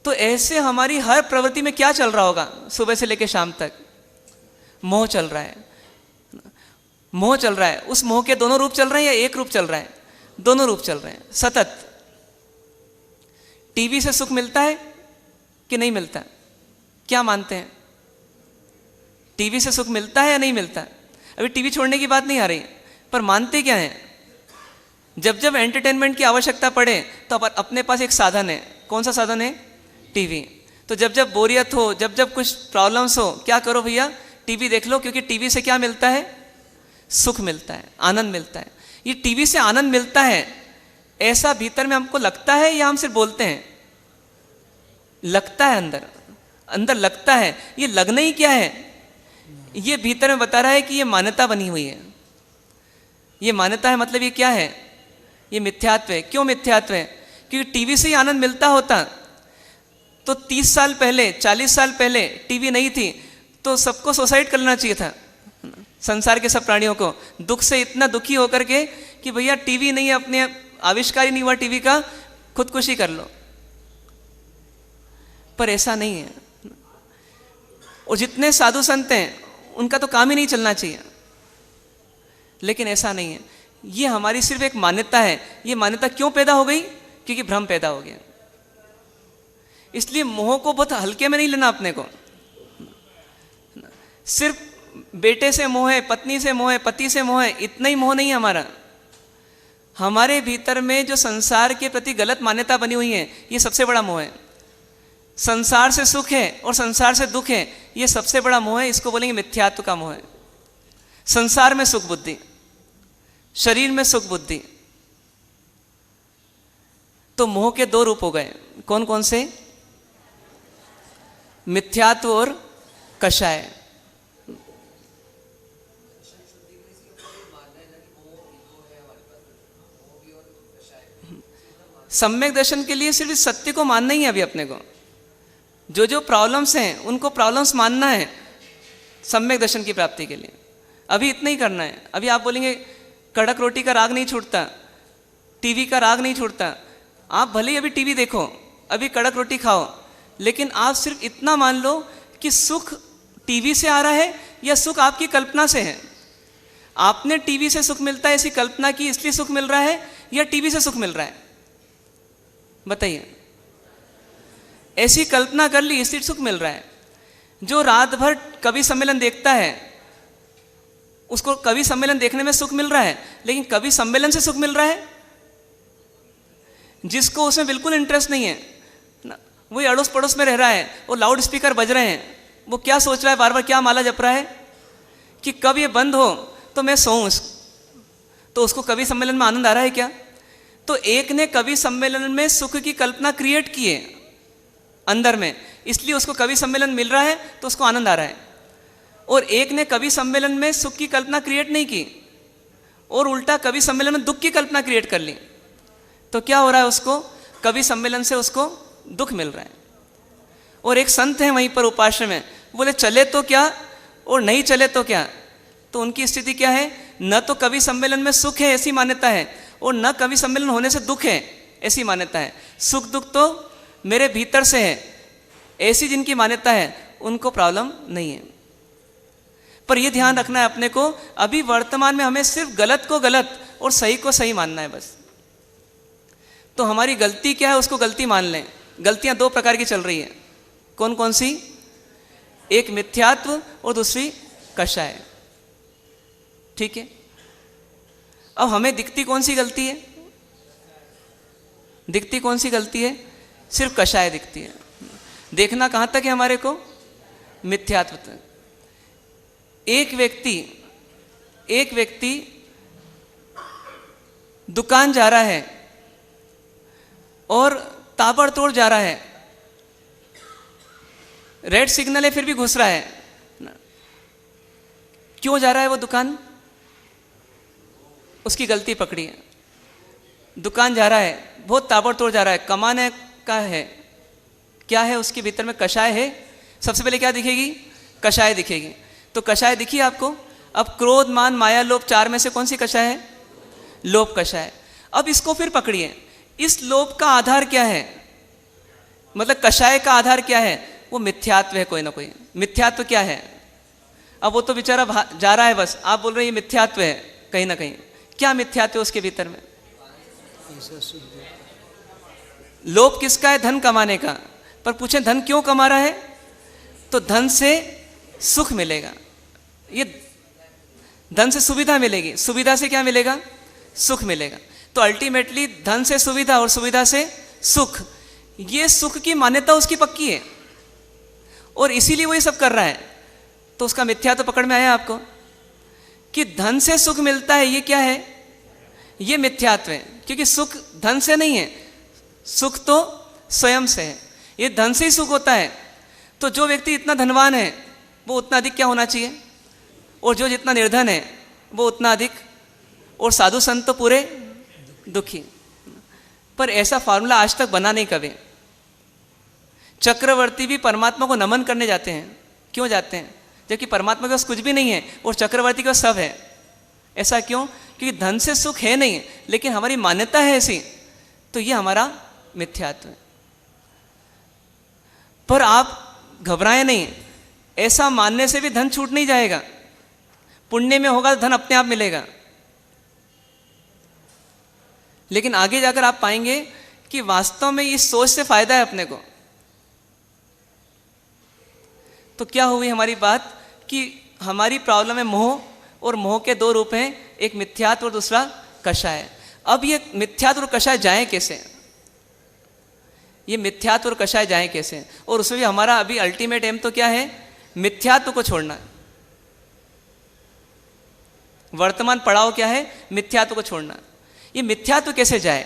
तो ऐसे हमारी हर प्रवृत्ति में क्या चल रहा होगा, सुबह से लेकर शाम तक मोह चल रहा है, मोह चल रहा है। उस मोह के दोनों रूप चल रहे हैं या एक रूप चल रहा है, दोनों रूप चल रहे हैं सतत। टीवी से सुख मिलता है कि नहीं मिलता, क्या मानते हैं, टीवी से सुख मिलता है या नहीं मिलता? अभी टीवी छोड़ने की बात नहीं आ रही, पर मानते क्या हैं, जब जब एंटरटेनमेंट की आवश्यकता पड़े तो अपने पास एक साधन है। कौन सा साधन है? टीवी। तो जब जब बोरियत हो, जब जब कुछ प्रॉब्लम्स हो, क्या करो भैया, टीवी देख लो, क्योंकि टीवी से क्या मिलता है, सुख मिलता है, आनंद मिलता है। ये टीवी से आनंद मिलता है, ऐसा भीतर में हमको लगता है या हम सिर्फ बोलते हैं? लगता है, अंदर अंदर लगता है। ये लगना ही क्या है, ये भीतर में बता रहा है कि ये मान्यता बनी हुई है। ये मान्यता है, मतलब ये क्या है, ये मिथ्यात्व है। क्यों मिथ्यात्व है? क्योंकि टीवी से ही आनंद मिलता होता तो 30 साल पहले, 40 साल पहले टीवी नहीं थी तो सबको सुसाइड कर लेना चाहिए था, संसार के सब प्राणियों को, दुख से इतना दुखी होकर के कि भैया टीवी नहीं है, अपने आविष्कार ही नहीं हुआ टीवी का, खुदकुशी कर लो। पर ऐसा नहीं है। और जितने साधु संत हैं उनका तो काम ही नहीं चलना चाहिए, लेकिन ऐसा नहीं है। ये हमारी सिर्फ एक मान्यता है। ये मान्यता क्यों पैदा हो गई? क्योंकि भ्रम पैदा हो गया। इसलिए मोह को बहुत हल्के में नहीं लेना अपने को। सिर्फ बेटे से मोह है, पत्नी से मोह है, पति से मोह है, इतना ही मोह नहीं है हमारा। हमारे भीतर में जो संसार के प्रति गलत मान्यता बनी हुई है, ये सबसे बड़ा मोह है। संसार से सुख है और संसार से दुख है, ये सबसे बड़ा मोह है। इसको बोलेंगे मिथ्यात्व का मोह है। संसार में सुख बुद्धि, शरीर में सुख बुद्धि। तो मोह के दो रूप हो गए, कौन कौन से? मिथ्यात्व और कषाय। सम्यक दर्शन के लिए सिर्फ इस सत्य को मानना ही है। अभी अपने को जो जो प्रॉब्लम्स हैं उनको प्रॉब्लम्स मानना है सम्यक दर्शन की प्राप्ति के लिए। अभी इतना ही करना है। अभी आप बोलेंगे कड़क रोटी का राग नहीं छूटता, टीवी का राग नहीं छूटता। आप भले ही अभी टीवी देखो, अभी कड़क रोटी खाओ, लेकिन आप सिर्फ इतना मान लो कि सुख टीवी से आ रहा है या सुख आपकी कल्पना से है। आपने टीवी से सुख मिलता है ऐसी कल्पना की, इसलिए सुख मिल रहा है, या टीवी से सुख मिल रहा है? बताइए। ऐसी कल्पना कर ली इसलिए सुख मिल रहा है। जो रात भर कवि सम्मेलन देखता है उसको कवि सम्मेलन देखने में सुख मिल रहा है, लेकिन कवि सम्मेलन से सुख मिल रहा है। जिसको उसमें बिल्कुल इंटरेस्ट नहीं है, वही अड़ोस पड़ोस में रह रहा है, वो लाउड स्पीकर बज रहे हैं, वो क्या सोच रहा है, बार बार क्या माला जप रहा है कि कब ये बंद हो तो मैं सोऊं। तो उसको कवि सम्मेलन में आनंद आ रहा है क्या? तो एक ने कवि सम्मेलन में सुख की कल्पना क्रिएट की है अंदर में, इसलिए उसको कवि सम्मेलन मिल रहा है तो उसको आनंद आ रहा है। और एक ने कवि सम्मेलन में सुख की कल्पना क्रिएट नहीं की और उल्टा कवि सम्मेलन में दुख की कल्पना क्रिएट कर ली, तो क्या हो रहा है, उसको कवि सम्मेलन से उसको दुख मिल रहा है। और एक संत है वहीं पर उपाश्रम में, बोले चले तो क्या और नहीं चले तो क्या। तो उनकी स्थिति क्या है? न तो कवि सम्मेलन में सुख है ऐसी मान्यता है, और न कवि सम्मेलन होने से दुख है ऐसी मान्यता है। सुख दुख तो मेरे भीतर से है, ऐसी जिनकी मान्यता है उनको प्रॉब्लम नहीं है। पर यह ध्यान रखना है अपने को, अभी वर्तमान में हमें सिर्फ गलत को गलत और सही को सही मानना है बस। तो हमारी गलती क्या है उसको गलती मान लें। गलतियां दो प्रकार की चल रही है, कौन कौन सी? एक मिथ्यात्व और दूसरी कषाय। ठीक है, अब हमें दिखती कौन सी गलती है? दिखती कौन सी गलती है? सिर्फ कषाय दिखती है। देखना कहां तक है हमारे को? मिथ्यात्व तक। एक व्यक्ति दुकान जा रहा है और ताबड़तोड़ जा रहा है, रेड सिग्नल है फिर भी घुस रहा है। क्यों जा रहा है वो दुकान? उसकी गलती पकड़ी है। दुकान जा रहा है, बहुत ताबड़तोड़ जा रहा है, कमाने का है। क्या है उसके भीतर में? कषाय है। सबसे पहले क्या दिखेगी? कषाय दिखेगी। तो कषाय दिखी आपको? अब क्रोध मान माया लोभ चार में से कौन सी कषाय है? लोभ कषाय। अब इसको फिर पकड़िए, इस लोभ का आधार क्या है, मतलब कषाय का आधार क्या है, वो मिथ्यात्व है, कोई ना कोई मिथ्यात्व क्या है। अब वो तो बेचारा जा रहा है, बस आप बोल रहे हैं ये मिथ्यात्व है, कहीं ना कहीं क्या मिथ्यात्व है उसके भीतर में। लोभ किसका है, धन कमाने का। पर पूछें धन क्यों कमा रहा है, तो धन से सुख मिलेगा, ये धन से सुविधा मिलेगी, सुविधा से क्या मिलेगा, सुख मिलेगा। तो अल्टीमेटली धन से सुविधा और सुविधा से सुख, ये सुख की मान्यता उसकी पक्की है और इसीलिए वो ये सब कर रहा है। तो उसका मिथ्या तो पकड़ में आया आपको कि धन से सुख मिलता है, ये क्या है, ये मिथ्यात्व है। क्योंकि सुख धन से नहीं है, सुख तो स्वयं से है, ये धन से ही सुख होता है। तो जो व्यक्ति इतना धनवान है वो उतना अधिक क्या होना चाहिए, और जो जितना निर्धन है वो उतना अधिक, और साधु संत तो पूरे दुखी। पर ऐसा फार्मूला आज तक बना नहीं कभी। चक्रवर्ती भी परमात्मा को नमन करने जाते हैं, क्यों जाते हैं, जबकि परमात्मा के पास कुछ भी नहीं है और चक्रवर्ती के पास सब है। ऐसा क्यों, क्योंकि धन से सुख है नहीं, लेकिन हमारी मान्यता है ऐसी, तो ये हमारा मिथ्यात्व है। पर आप घबराएं नहीं, ऐसा मानने से भी धन छूट नहीं जाएगा। पुण्य में होगा तो धन अपने आप मिलेगा, लेकिन आगे जाकर आप पाएंगे कि वास्तव में इस सोच से फायदा है अपने को। तो क्या हुई हमारी बात कि हमारी प्रॉब्लम है मोह, और मोह के दो रूप हैं, एक मिथ्यात्व और दूसरा कषाय। अब ये मिथ्यात्व और कषाय जाए कैसे, ये मिथ्यात्व और कषाय जाए कैसे, और उसमें भी हमारा अभी अल्टीमेट एम तो क्या है, मिथ्यात्व को छोड़ना। वर्तमान पड़ाव क्या है, मिथ्यात्व को छोड़ना। ये मिथ्यात्व कैसे जाए,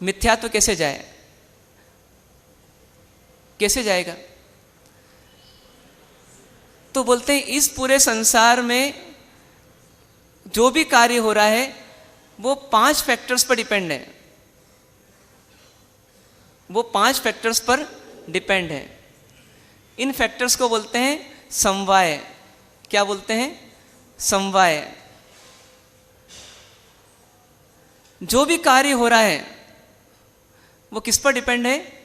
मिथ्यात्व कैसे जाए, कैसे जाएगा। तो बोलते हैं इस पूरे संसार में जो भी कार्य हो रहा है वो 5 फैक्टर्स पर डिपेंड है, वो 5 फैक्टर्स पर डिपेंड है। इन फैक्टर्स को बोलते हैं समवाय। क्या बोलते हैं, समवाय। जो भी कार्य हो रहा है वो किस पर डिपेंड है,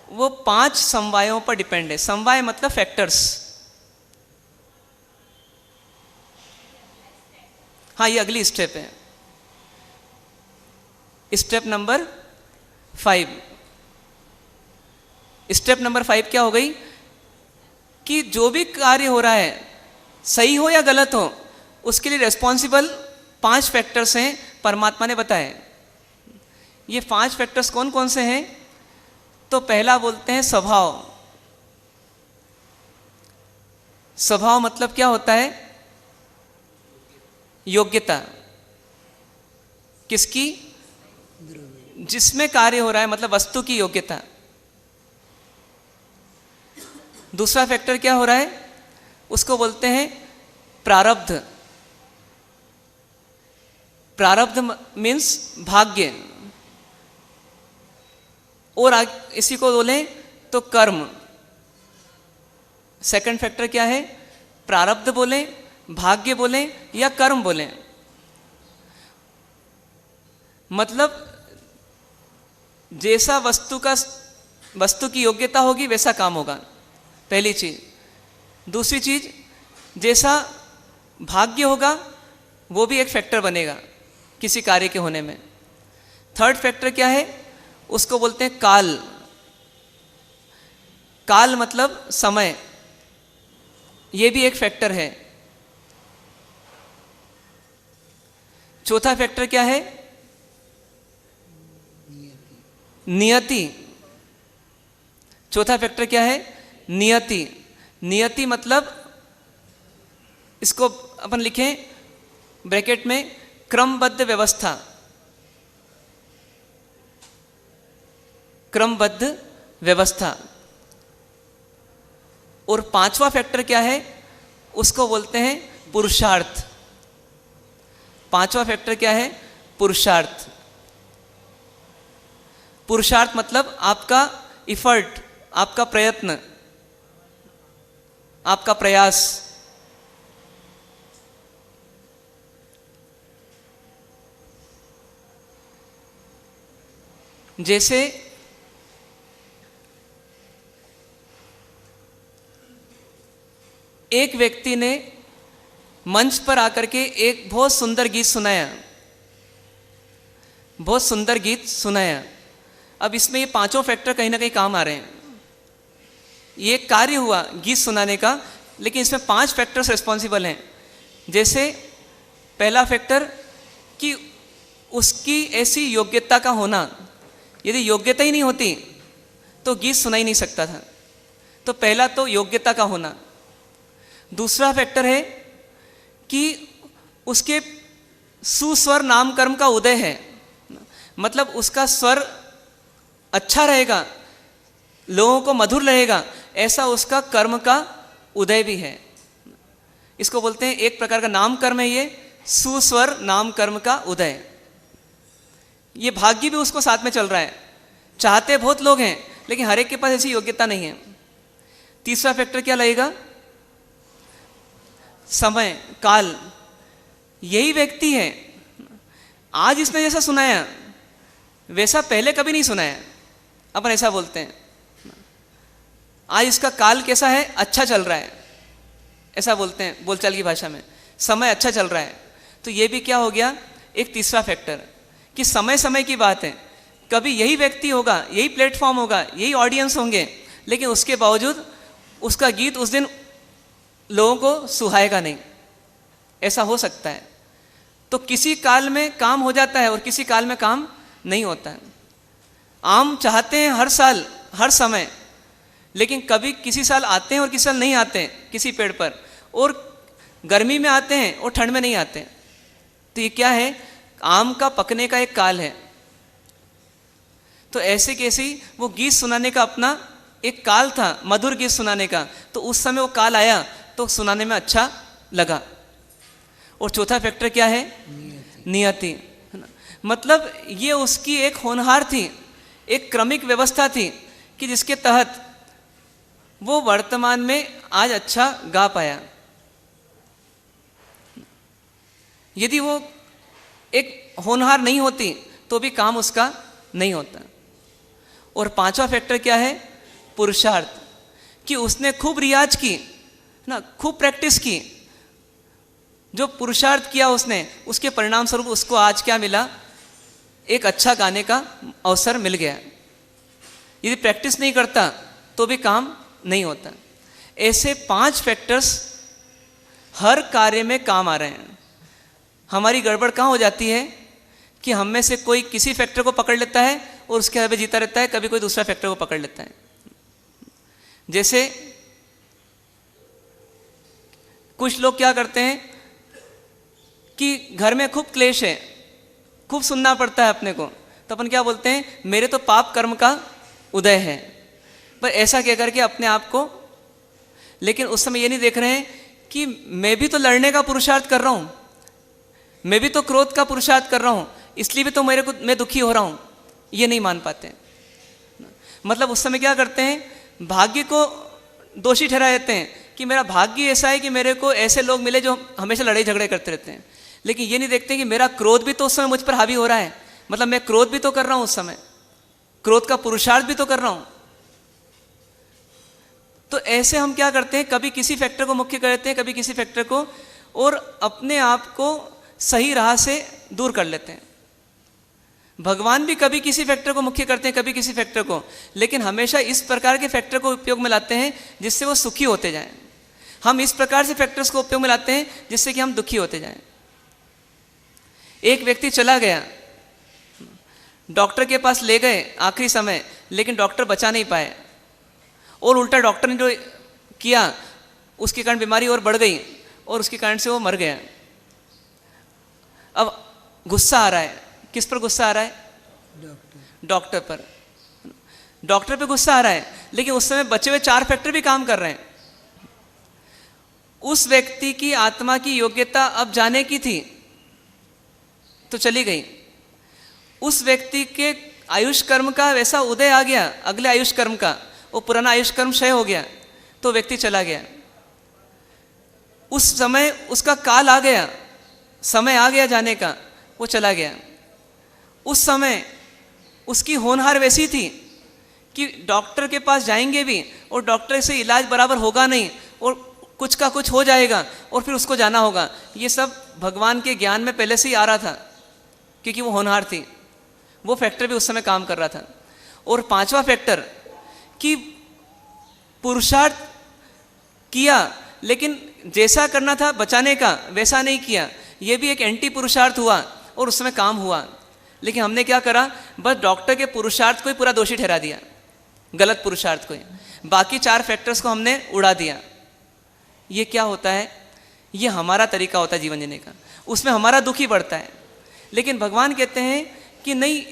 वो 5 समवायों पर डिपेंड है। समवाय मतलब फैक्टर्स। हाँ, ये अगली स्टेप है, स्टेप नंबर 5। स्टेप नंबर 5 क्या हो गई कि जो भी कार्य हो रहा है, सही हो या गलत हो, उसके लिए रेस्पॉन्सिबल 5 फैक्टर्स हैं, परमात्मा ने बताए। ये 5 फैक्टर्स कौन कौन से हैं, तो पहला बोलते हैं स्वभाव। स्वभाव मतलब क्या होता है, योग्यता। किसकी, जिसमें कार्य हो रहा है, मतलब वस्तु की योग्यता। दूसरा फैक्टर क्या हो रहा है, उसको बोलते हैं प्रारब्ध। प्रारब्ध मीन्स भाग्य, और इसी को बोलें तो कर्म। सेकंड फैक्टर क्या है, प्रारब्ध बोलें, भाग्य बोलें या कर्म बोलें, मतलब जैसा वस्तु की योग्यता होगी वैसा काम होगा, पहली चीज। दूसरी चीज, जैसा भाग्य होगा वो भी एक फैक्टर बनेगा किसी कार्य के होने में। थर्ड फैक्टर क्या है, उसको बोलते हैं काल। काल मतलब समय, ये भी एक फैक्टर है। चौथा फैक्टर क्या है, नियति। चौथा फैक्टर क्या है, नियति। नियति मतलब, इसको अपन लिखें ब्रैकेट में, क्रमबद्ध व्यवस्था। क्रमबद्ध व्यवस्था। और पांचवा फैक्टर क्या है, उसको बोलते हैं पुरुषार्थ। पांचवा फैक्टर क्या है, पुरुषार्थ। पुरुषार्थ मतलब आपका इफर्ट, आपका प्रयत्न, आपका प्रयास। जैसे एक व्यक्ति ने मंच पर आकर के एक बहुत सुंदर गीत सुनाया, बहुत सुंदर गीत सुनाया। अब इसमें ये पांचों फैक्टर कहीं ना कहीं काम आ रहे हैं। ये कार्य हुआ गीत सुनाने का, लेकिन इसमें 5 फैक्टर्स रिस्पॉन्सिबल हैं। जैसे पहला फैक्टर कि उसकी ऐसी योग्यता का होना, यदि योग्यता ही नहीं होती तो गीत सुना ही नहीं सकता था। तो पहला तो योग्यता का होना। दूसरा फैक्टर है कि उसके सुस्वर नाम कर्म का उदय है, मतलब उसका स्वर अच्छा रहेगा, लोगों को मधुर रहेगा, ऐसा उसका कर्म का उदय भी है। इसको बोलते हैं, एक प्रकार का नाम कर्म है ये, सुस्वर नाम कर्म का उदय। ये भाग्य भी उसको साथ में चल रहा है। चाहते बहुत लोग हैं, लेकिन हर एक के पास ऐसी योग्यता नहीं है। तीसरा फैक्टर क्या लगेगा? समय, काल। यही व्यक्ति है, आज इसने जैसा सुनाया वैसा पहले कभी नहीं सुनाया। अपन ऐसा बोलते हैं, आज इसका काल कैसा है? अच्छा चल रहा है, ऐसा बोलते हैं बोलचाल की भाषा में, समय अच्छा चल रहा है। तो ये भी क्या हो गया? एक तीसरा फैक्टर, कि समय समय की बात है। कभी यही व्यक्ति होगा, यही प्लेटफॉर्म होगा, यही ऑडियंस होंगे, लेकिन उसके बावजूद उसका गीत उस दिन लोगों को सुहाएगा नहीं, ऐसा हो सकता है। तो किसी काल में काम हो जाता है और किसी काल में काम नहीं होता है। आम चाहते हैं हर साल हर समय, लेकिन कभी किसी साल आते हैं और किसी साल नहीं आते हैं किसी पेड़ पर, और गर्मी में आते हैं और ठंड में नहीं आते हैं। तो ये क्या है? आम का पकने का एक काल है। तो ऐसे कैसे वो गीत सुनाने का अपना एक काल था, मधुर गीत सुनाने का, तो उस समय वो काल आया तो सुनाने में अच्छा लगा। और चौथा फैक्टर क्या है? नियति। मतलब ये उसकी एक होनहार थी, एक क्रमिक व्यवस्था थी कि जिसके तहत वो वर्तमान में आज अच्छा गा पाया। यदि वो एक होनहार नहीं होती तो भी काम उसका नहीं होता। और पांचवा फैक्टर क्या है? पुरुषार्थ, कि उसने खूब रियाज की ना, खूब प्रैक्टिस की। जो पुरुषार्थ किया उसने, उसके परिणाम स्वरूप उसको आज क्या मिला? एक अच्छा गाने का अवसर मिल गया। यदि प्रैक्टिस नहीं करता तो भी काम नहीं होता। ऐसे 5 फैक्टर्स हर कार्य में काम आ रहे हैं। हमारी गड़बड़ कहाँ हो जाती है कि हम में से कोई किसी फैक्टर को पकड़ लेता है और उसके आगे जीता रहता है, कभी कोई दूसरा फैक्टर को पकड़ लेता है। जैसे कुछ लोग क्या करते हैं कि घर में खूब क्लेश है, खूब सुनना पड़ता है अपने को, तो अपन क्या बोलते हैं? मेरे तो पाप कर्म का उदय है। पर ऐसा कह करके अपने आप को, लेकिन उस समय ये नहीं देख रहे हैं कि मैं भी तो लड़ने का पुरुषार्थ कर रहा हूँ, मैं भी तो क्रोध का पुरुषार्थ कर रहा हूँ, इसलिए भी तो मैं दुखी हो रहा हूँ। ये नहीं मान पाते। मतलब उस समय क्या करते हैं? भाग्य को दोषी ठहरा देते हैं कि मेरा भाग्य ऐसा है कि मेरे को ऐसे लोग मिले जो हमेशा लड़ाई झगड़े करते रहते हैं। लेकिन ये नहीं देखते कि मेरा क्रोध भी तो उस समय मुझ पर हावी हो रहा है, मतलब मैं क्रोध भी तो कर रहा हूँ, उस समय क्रोध का पुरुषार्थ भी तो कर रहा हूँ। तो ऐसे हम क्या करते हैं? कभी किसी फैक्टर को मुख्य कर देते हैं, कभी किसी फैक्टर को, और अपने आप को सही राह से दूर कर लेते हैं। भगवान भी कभी किसी फैक्टर को मुख्य करते हैं, कभी किसी फैक्टर को, लेकिन हमेशा इस प्रकार के फैक्टर को उपयोग में लाते हैं जिससे वो सुखी होते जाएं। हम इस प्रकार से फैक्टर्स को उपयोग में लाते हैं जिससे कि हम दुखी होते जाएं। एक व्यक्ति चला गया, डॉक्टर के पास ले गए आखिरी समय, लेकिन डॉक्टर बचा नहीं पाए, और उल्टा डॉक्टर ने जो किया उसके कारण बीमारी और बढ़ गई और उसके कारण से वो मर गया। अब गुस्सा आ रहा है, किस पर गुस्सा आ रहा है? डॉक्टर पर। डॉक्टर पे गुस्सा आ रहा है, लेकिन उस समय बचे हुए 4 फैक्टर भी काम कर रहे हैं। उस व्यक्ति की आत्मा की योग्यता अब जाने की थी तो चली गई। उस व्यक्ति के आयुष कर्म का वैसा उदय आ गया, अगले आयुष कर्म का, वो पुराना आयुष कर्म क्षय हो गया तो व्यक्ति चला गया। उस समय उसका काल आ गया, समय आ गया जाने का, वो चला गया। उस समय उसकी होनहार वैसी थी कि डॉक्टर के पास जाएंगे भी और डॉक्टर से इलाज बराबर होगा नहीं और कुछ का कुछ हो जाएगा और फिर उसको जाना होगा। ये सब भगवान के ज्ञान में पहले से ही आ रहा था क्योंकि वो होनहार थी, वो फैक्टर भी उस समय काम कर रहा था। और पांचवा फैक्टर कि पुरुषार्थ किया लेकिन जैसा करना था बचाने का वैसा नहीं किया, ये भी एक एंटी पुरुषार्थ हुआ और उस समय काम हुआ। लेकिन हमने क्या करा, बस डॉक्टर के पुरुषार्थ को ही पूरा दोषी ठहरा दिया, गलत पुरुषार्थ को ही, बाकी 4 फैक्टर्स को हमने उड़ा दिया। ये क्या होता है, ये हमारा तरीका होता है जीवन जीने का, उसमें हमारा दुख ही बढ़ता है। लेकिन भगवान कहते हैं कि नहीं,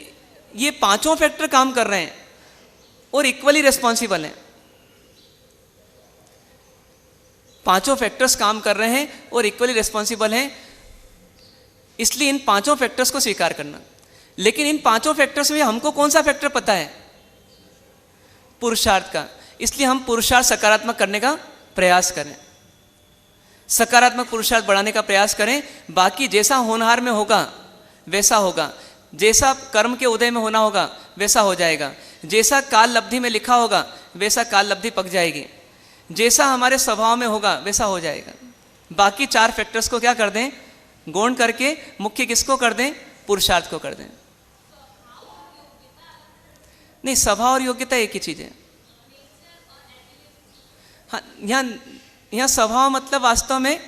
ये 5 फैक्टर काम कर रहे हैं और इक्वली रिस्पॉन्सिबल हैं। 5 फैक्टर्स काम कर रहे हैं और इक्वली रिस्पॉन्सिबल हैं, इसलिए इन 5 फैक्टर्स को स्वीकार करना। लेकिन इन 5 फैक्टर्स में हमको कौन सा फैक्टर पता है, पुरुषार्थ का, इसलिए हम पुरुषार्थ सकारात्मक करने का प्रयास करें, सकारात्मक पुरुषार्थ बढ़ाने का प्रयास करें। बाकी जैसा होनहार में होगा वैसा होगा, जैसा कर्म के उदय में होना होगा वैसा हो जाएगा, जैसा काल लब्धि में लिखा होगा वैसा काल लब्धि पक जाएगी, जैसा हमारे स्वभाव में होगा वैसा हो जाएगा। बाकी 4 फैक्टर्स को क्या कर दें, गौण करके मुख्य किसको कर दें, पुरुषार्थ को कर दें। नहीं, स्वभाव और योग्यता एक ही चीज है। हाँ, यहाँ स्वभाव मतलब वास्तव में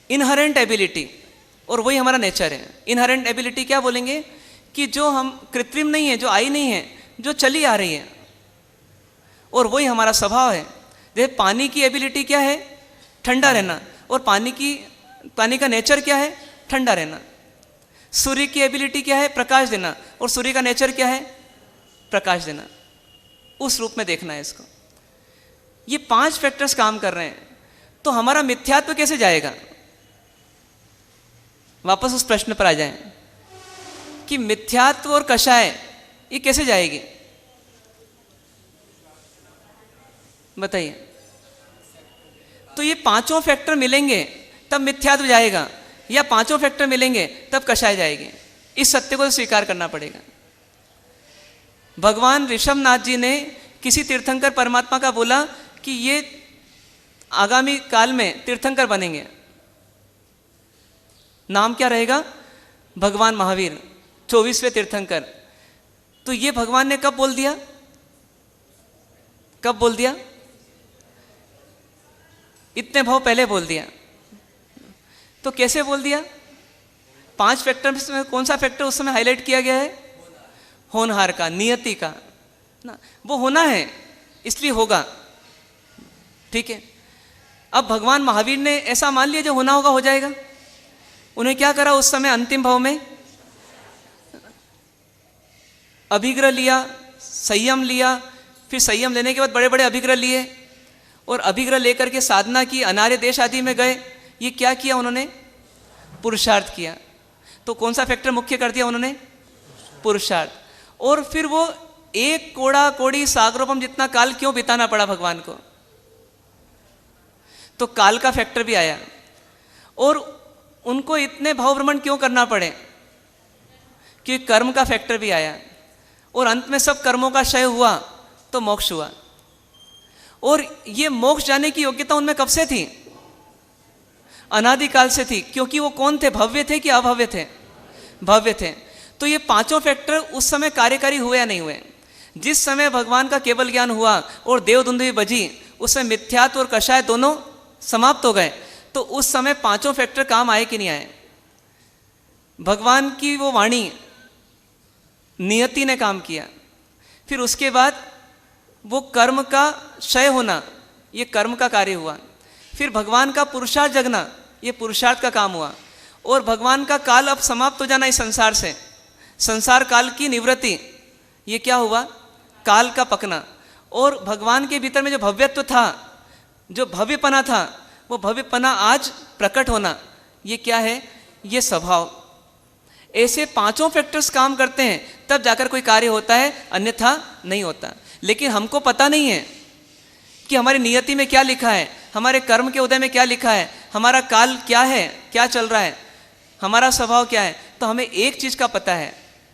इनहरेंट एबिलिटी, और वही हमारा नेचर है। इनहरेंट एबिलिटी क्या बोलेंगे कि जो हम कृत्रिम नहीं है, जो आई नहीं है, जो चली आ रही है, और वही हमारा स्वभाव है। जैसे पानी की एबिलिटी क्या है, ठंडा रहना, और पानी का नेचर क्या है, ठंडा रहना। सूर्य की एबिलिटी क्या है, प्रकाश देना, और सूर्य का नेचर क्या है, प्रकाश देना। उस रूप में देखना है इसको। ये 5 फैक्टर्स काम कर रहे हैं, तो हमारा मिथ्यात्व कैसे जाएगा। वापस उस प्रश्न पर आ जाएं कि मिथ्यात्व और कषाय ये कैसे जाएगी, बताइए। तो ये 5 फैक्टर मिलेंगे तब मिथ्यात्व जाएगा, या 5 फैक्टर मिलेंगे तब कषाय जाएगी। इस सत्य को स्वीकार करना पड़ेगा। भगवान ऋषभनाथ जी ने किसी तीर्थंकर परमात्मा का बोला कि ये आगामी काल में तीर्थंकर बनेंगे, नाम क्या रहेगा, भगवान महावीर, 24वें तीर्थंकर। तो ये भगवान ने कब बोल दिया, कब बोल दिया, इतने भाव पहले बोल दिया। तो कैसे बोल दिया, 5 फैक्टर में कौन सा फैक्टर उस समय हाईलाइट किया गया है, होनहार का, नियति का ना, वो होना है इसलिए होगा, ठीक है। अब भगवान महावीर ने ऐसा मान लिया जो होना होगा हो जाएगा। उन्हें क्या करा उस समय, अंतिम भाव में अभिग्रह लिया, संयम लिया, फिर संयम लेने के बाद बड़े बड़े अभिग्रह लिए, और अभिग्रह लेकर के साधना की, अनार्य देश आदि में गए। ये क्या किया उन्होंने, पुरुषार्थ किया। तो कौन सा फैक्टर मुख्य कर दिया उन्होंने, पुरुषार्थ। और फिर वो एक कोड़ा कोड़ी सागरोपम जितना काल क्यों बिताना पड़ा भगवान को, तो काल का फैक्टर भी आया। और उनको इतने भावभ्रमण क्यों करना पड़े, क्योंकि कर्म का फैक्टर भी आया। और अंत में सब कर्मों का क्षय हुआ तो मोक्ष हुआ। और ये मोक्ष जाने की योग्यता उनमें कब से थी, अनादिकाल से थी। क्योंकि वो कौन थे, भव्य थे कि अभव्य थे, भव्य थे। तो ये 5 फैक्टर उस समय कार्यकारी हुए या नहीं हुए। जिस समय भगवान का केवल ज्ञान हुआ और देवदुंदुभी बजी, उस समय मिथ्यात्व और कषाय दोनों समाप्त हो गए। तो उस समय 5 फैक्टर काम आए कि नहीं आए। भगवान की वो वाणी, नियति ने काम किया। फिर उसके बाद वो कर्म का क्षय होना, ये कर्म का कार्य हुआ। फिर भगवान का पुरुषार्थ जगना, ये पुरुषार्थ का काम हुआ। और भगवान का काल अब समाप्त हो जाना इस संसार से, संसार काल की निवृत्ति, ये क्या हुआ, काल का पकना। और भगवान के भीतर में जो भव्यत्व था, जो भव्यपना था, वो भव्यपना आज प्रकट होना, ये क्या है, ये स्वभाव। ऐसे 5 फैक्टर्स काम करते हैं तब जाकर कोई कार्य होता है, अन्यथा नहीं होता। लेकिन हमको पता नहीं है कि हमारी नियति में क्या लिखा है, हमारे कर्म के उदय में क्या लिखा है, हमारा काल क्या है, क्या चल रहा है, हमारा स्वभाव क्या है। तो हमें एक चीज का पता है,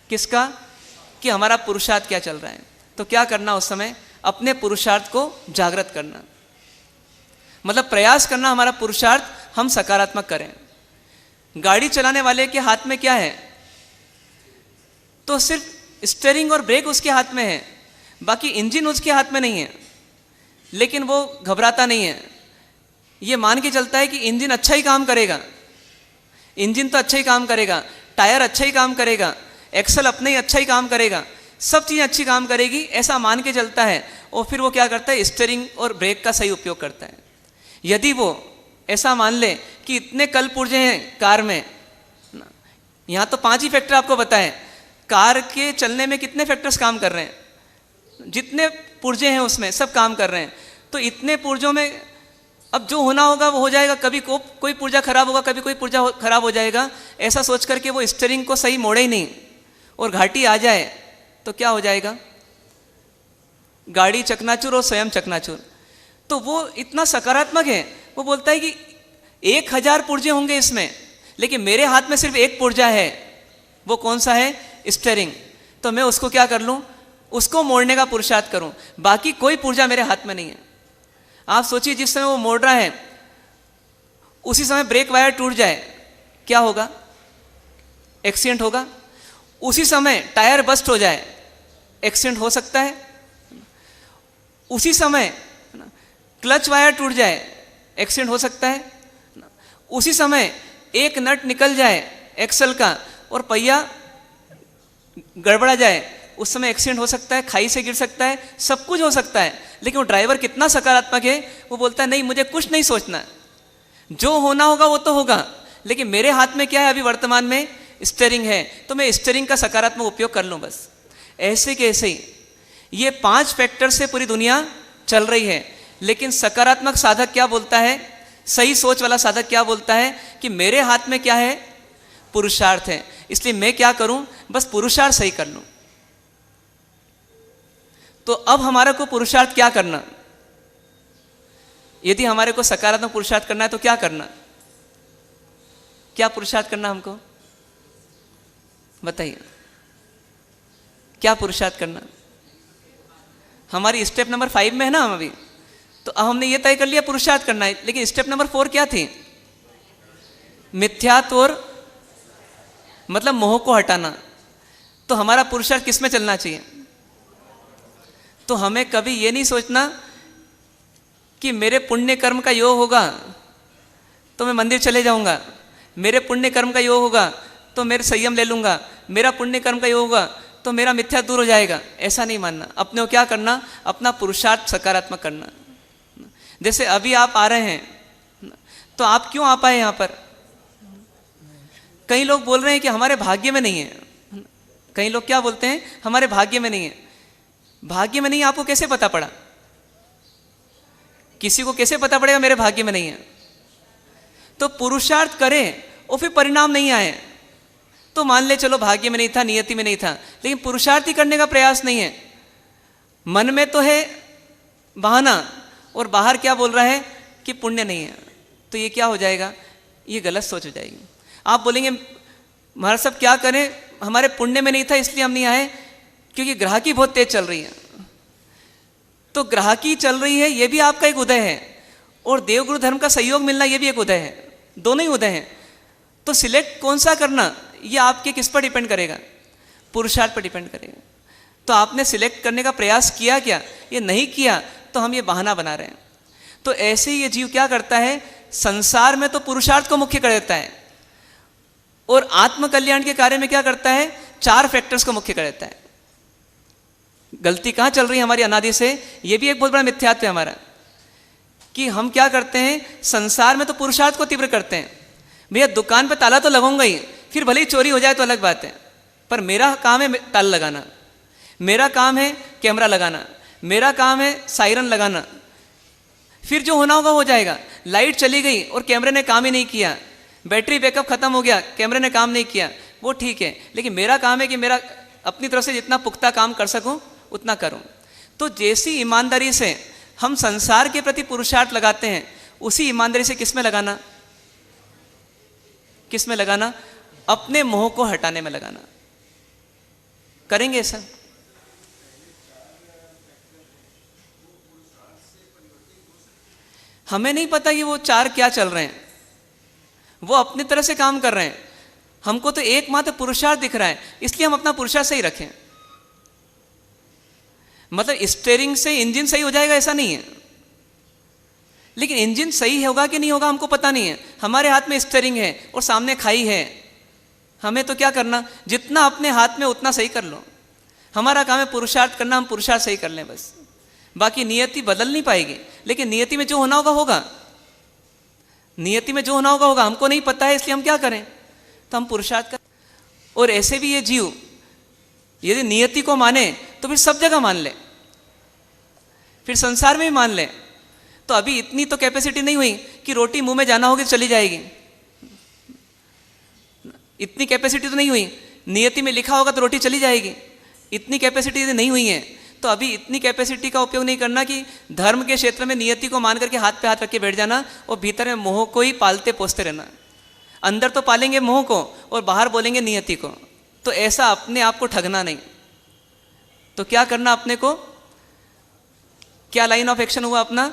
किसका, कि हमारा पुरुषार्थ क्या चल रहा है। तो क्या करना उस समय, अपने पुरुषार्थ को जागृत करना, मतलब प्रयास करना हमारा पुरुषार्थ हम सकारात्मक करें। गाड़ी चलाने वाले के हाथ में क्या है, तो सिर्फ स्टीयरिंग और ब्रेक उसके हाथ में है, बाकी इंजन उसके हाथ में नहीं है, लेकिन वो घबराता नहीं है, ये मान के चलता है कि इंजन अच्छा ही काम करेगा, इंजन तो अच्छा ही काम करेगा, टायर अच्छा ही काम करेगा, एक्सल अपने ही अच्छा ही काम करेगा, सब चीज़ें अच्छी काम करेगी, ऐसा मान के चलता है। और फिर वो क्या करता है, स्टीयरिंग और ब्रेक का सही उपयोग करता है। यदि वो ऐसा मान ले कि इतने कल पुर्जे हैं कार में, यहाँ तो 5 ही फैक्टर आपको बताएं, कार के चलने में कितने फैक्टर्स काम कर रहे हैं, जितने पुर्जे हैं उसमें सब काम कर रहे हैं। तो इतने पुर्जों में अब जो होना होगा वो हो जाएगा, कभी कोई पुर्जा खराब होगा, कभी कोई पुर्जा खराब हो जाएगा, ऐसा सोच करके वो स्टीयरिंग को सही मोड़े ही नहीं और घाटी आ जाए तो क्या हो जाएगा, गाड़ी चकनाचूर और स्वयं चकनाचूर। तो वो इतना सकारात्मक है, वो बोलता है कि 1000 पुर्जे होंगे इसमें, लेकिन मेरे हाथ में सिर्फ एक पुर्जा है, वो कौन सा है, स्टीयरिंग। तो मैं उसको क्या कर लूँ, उसको मोड़ने का पुरुषार्थ करूँ, बाकी कोई पुर्जा मेरे हाथ में नहीं है। आप सोचिए जिस समय वो मोड़ रहा है उसी समय ब्रेक वायर टूट जाए, क्या होगा, एक्सीडेंट होगा। उसी समय टायर बस्ट हो जाए, एक्सीडेंट हो सकता है। उसी समय क्लच वायर टूट जाए, एक्सीडेंट हो सकता है। उसी समय एक नट निकल जाए एक्सल का और पहिया गड़बड़ा जाए, उस समय एक्सीडेंट हो सकता है, खाई से गिर सकता है, सब कुछ हो सकता है। लेकिन वो ड्राइवर कितना सकारात्मक है, वो बोलता है नहीं मुझे कुछ नहीं सोचना, जो होना होगा वो तो होगा, लेकिन मेरे हाथ में क्या है अभी वर्तमान में, स्टीयरिंग है, तो मैं स्टीयरिंग का सकारात्मक उपयोग कर लूँ बस। ऐसे के ऐसे ही ये 5 फैक्टर से पूरी दुनिया चल रही है। लेकिन सकारात्मक साधक क्या बोलता है, सही सोच वाला साधक क्या बोलता है कि मेरे हाथ में क्या है, पुरुषार्थ है, इसलिए मैं क्या करूं, बस पुरुषार्थ सही कर लूं। तो अब हमारे को पुरुषार्थ क्या करना, यदि हमारे को सकारात्मक पुरुषार्थ करना है तो क्या करना, क्या पुरुषार्थ करना हमको बताइए, क्या पुरुषार्थ करना। हमारी स्टेप नंबर 5 में है ना हम अभी, तो अब हमने ये तय कर लिया पुरुषार्थ करना है, लेकिन स्टेप नंबर 4 क्या थी, मिथ्यात्व और मतलब मोह को हटाना। तो हमारा पुरुषार्थ किस में चलना चाहिए, तो हमें कभी ये नहीं सोचना कि मेरे पुण्य कर्म का योग होगा तो मैं मंदिर चले जाऊंगा, मेरे पुण्य कर्म का योग होगा तो मेरे संयम ले लूंगा, मेरा पुण्य कर्म का योग होगा तो मेरा मिथ्या दूर हो जाएगा, ऐसा नहीं मानना। अपने को क्या करना, अपना पुरुषार्थ सकारात्मक करना। जैसे अभी आप आ रहे हैं, तो आप क्यों आ पाए यहाँ पर, कई लोग बोल रहे हैं कि हमारे भाग्य में नहीं है, कई लोग क्या बोलते हैं हमारे भाग्य में नहीं है। भाग्य में नहीं, आपको कैसे पता पड़ा, किसी को कैसे पता पड़ेगा मेरे भाग्य में नहीं है। तो पुरुषार्थ करें और फिर परिणाम नहीं आए तो मान ले चलो भाग्य में नहीं था, नियति में नहीं था, लेकिन पुरुषार्थ ही करने का प्रयास नहीं है। मन में तो है बहाना और बाहर क्या बोल रहा है कि पुण्य नहीं है, तो ये क्या हो जाएगा, ये गलत सोच हो जाएगी। आप बोलेंगे महाराज साहब क्या करें, हमारे पुण्य में नहीं था इसलिए हम नहीं आए, क्योंकि ग्राहकी बहुत तेज चल रही है। तो ग्राहकी चल रही है, ये भी आपका एक उदय है, और देवगुरु धर्म का सहयोग मिलना ये भी एक उदय है, दोनों ही उदय हैं। तो सिलेक्ट कौन सा करना, ये आपके किस पर डिपेंड करेगा, पुरुषार्थ पर डिपेंड करेगा। तो आपने सिलेक्ट करने का प्रयास किया क्या, ये नहीं किया तो हम ये बहाना बना रहे हैं। तो ऐसे ही ये जीव क्या करता है, संसार में तो पुरुषार्थ को मुख्य कर देता है, और आत्म कल्याण के कार्य में क्या करता है, 4 फैक्टर्स को मुख्य कर देता है। गलती कहाँ चल रही है हमारी अनादि से, ये भी एक बहुत बड़ा मिथ्यात्व है हमारा, कि हम क्या करते हैं, संसार में तो पुरुषार्थ को तीव्र करते हैं। भैया दुकान पे ताला तो लगाऊंगा ही, फिर भले ही चोरी हो जाए तो अलग बात है, पर मेरा काम है ताला लगाना, मेरा काम है कैमरा लगाना, मेरा काम है सायरन लगाना, फिर जो होना होगा हो जाएगा। लाइट चली गई और कैमरे ने काम ही नहीं किया, बैटरी बैकअप खत्म हो गया, कैमरे ने काम नहीं किया, वो ठीक है, लेकिन मेरा काम है कि मेरा अपनी तरफ से जितना पुख्ता काम कर सकूं उतना करूं। तो जैसी ईमानदारी से हम संसार के प्रति पुरुषार्थ लगाते हैं, उसी ईमानदारी से किस में लगाना, किस में लगाना, अपने मोह को हटाने में लगाना। करेंगे ऐसा। हमें नहीं पता कि वो 4 क्या चल रहे हैं, वो अपनी तरह से काम कर रहे हैं। हमको तो एकमात्र पुरुषार्थ दिख रहा है, इसलिए हम अपना पुरुषार्थ सही रखें। मतलब स्टीयरिंग से इंजन सही हो जाएगा ऐसा नहीं है, लेकिन इंजन सही होगा कि नहीं होगा हमको पता नहीं है। हमारे हाथ में स्टीयरिंग है और सामने खाई है, हमें तो क्या करना, जितना अपने हाथ में उतना सही कर लो। हमारा काम है पुरुषार्थ करना, हम पुरुषार्थ सही कर लें बस। बाकी नियति बदल नहीं पाएगी, लेकिन नियति में जो होना होगा होगा, नियति में जो होना होगा होगा। हमको नहीं पता है इसलिए हम क्या करें, तो हम पुरुषार्थ करें। और ऐसे भी ये जीव यदि नियति को माने तो फिर सब जगह मान ले, फिर संसार में भी मान ले। तो अभी इतनी तो कैपेसिटी नहीं हुई कि रोटी मुंह में जाना होगी तो चली जाएगी, इतनी कैपेसिटी तो नहीं हुई। नियति में लिखा होगा तो रोटी चली जाएगी, इतनी कैपेसिटी यदि नहीं हुई है तो अभी इतनी कैपेसिटी का उपयोग नहीं करना कि धर्म के क्षेत्र में नियति को मान करके हाथ पे हाथ रख के बैठ जाना और भीतर में मोह को ही पालते पोसते रहना। अंदर तो पालेंगे मोह को और बाहर बोलेंगे नियति को, तो ऐसा अपने आप को ठगना नहीं। तो क्या करना अपने को, क्या लाइन ऑफ एक्शन हुआ अपना,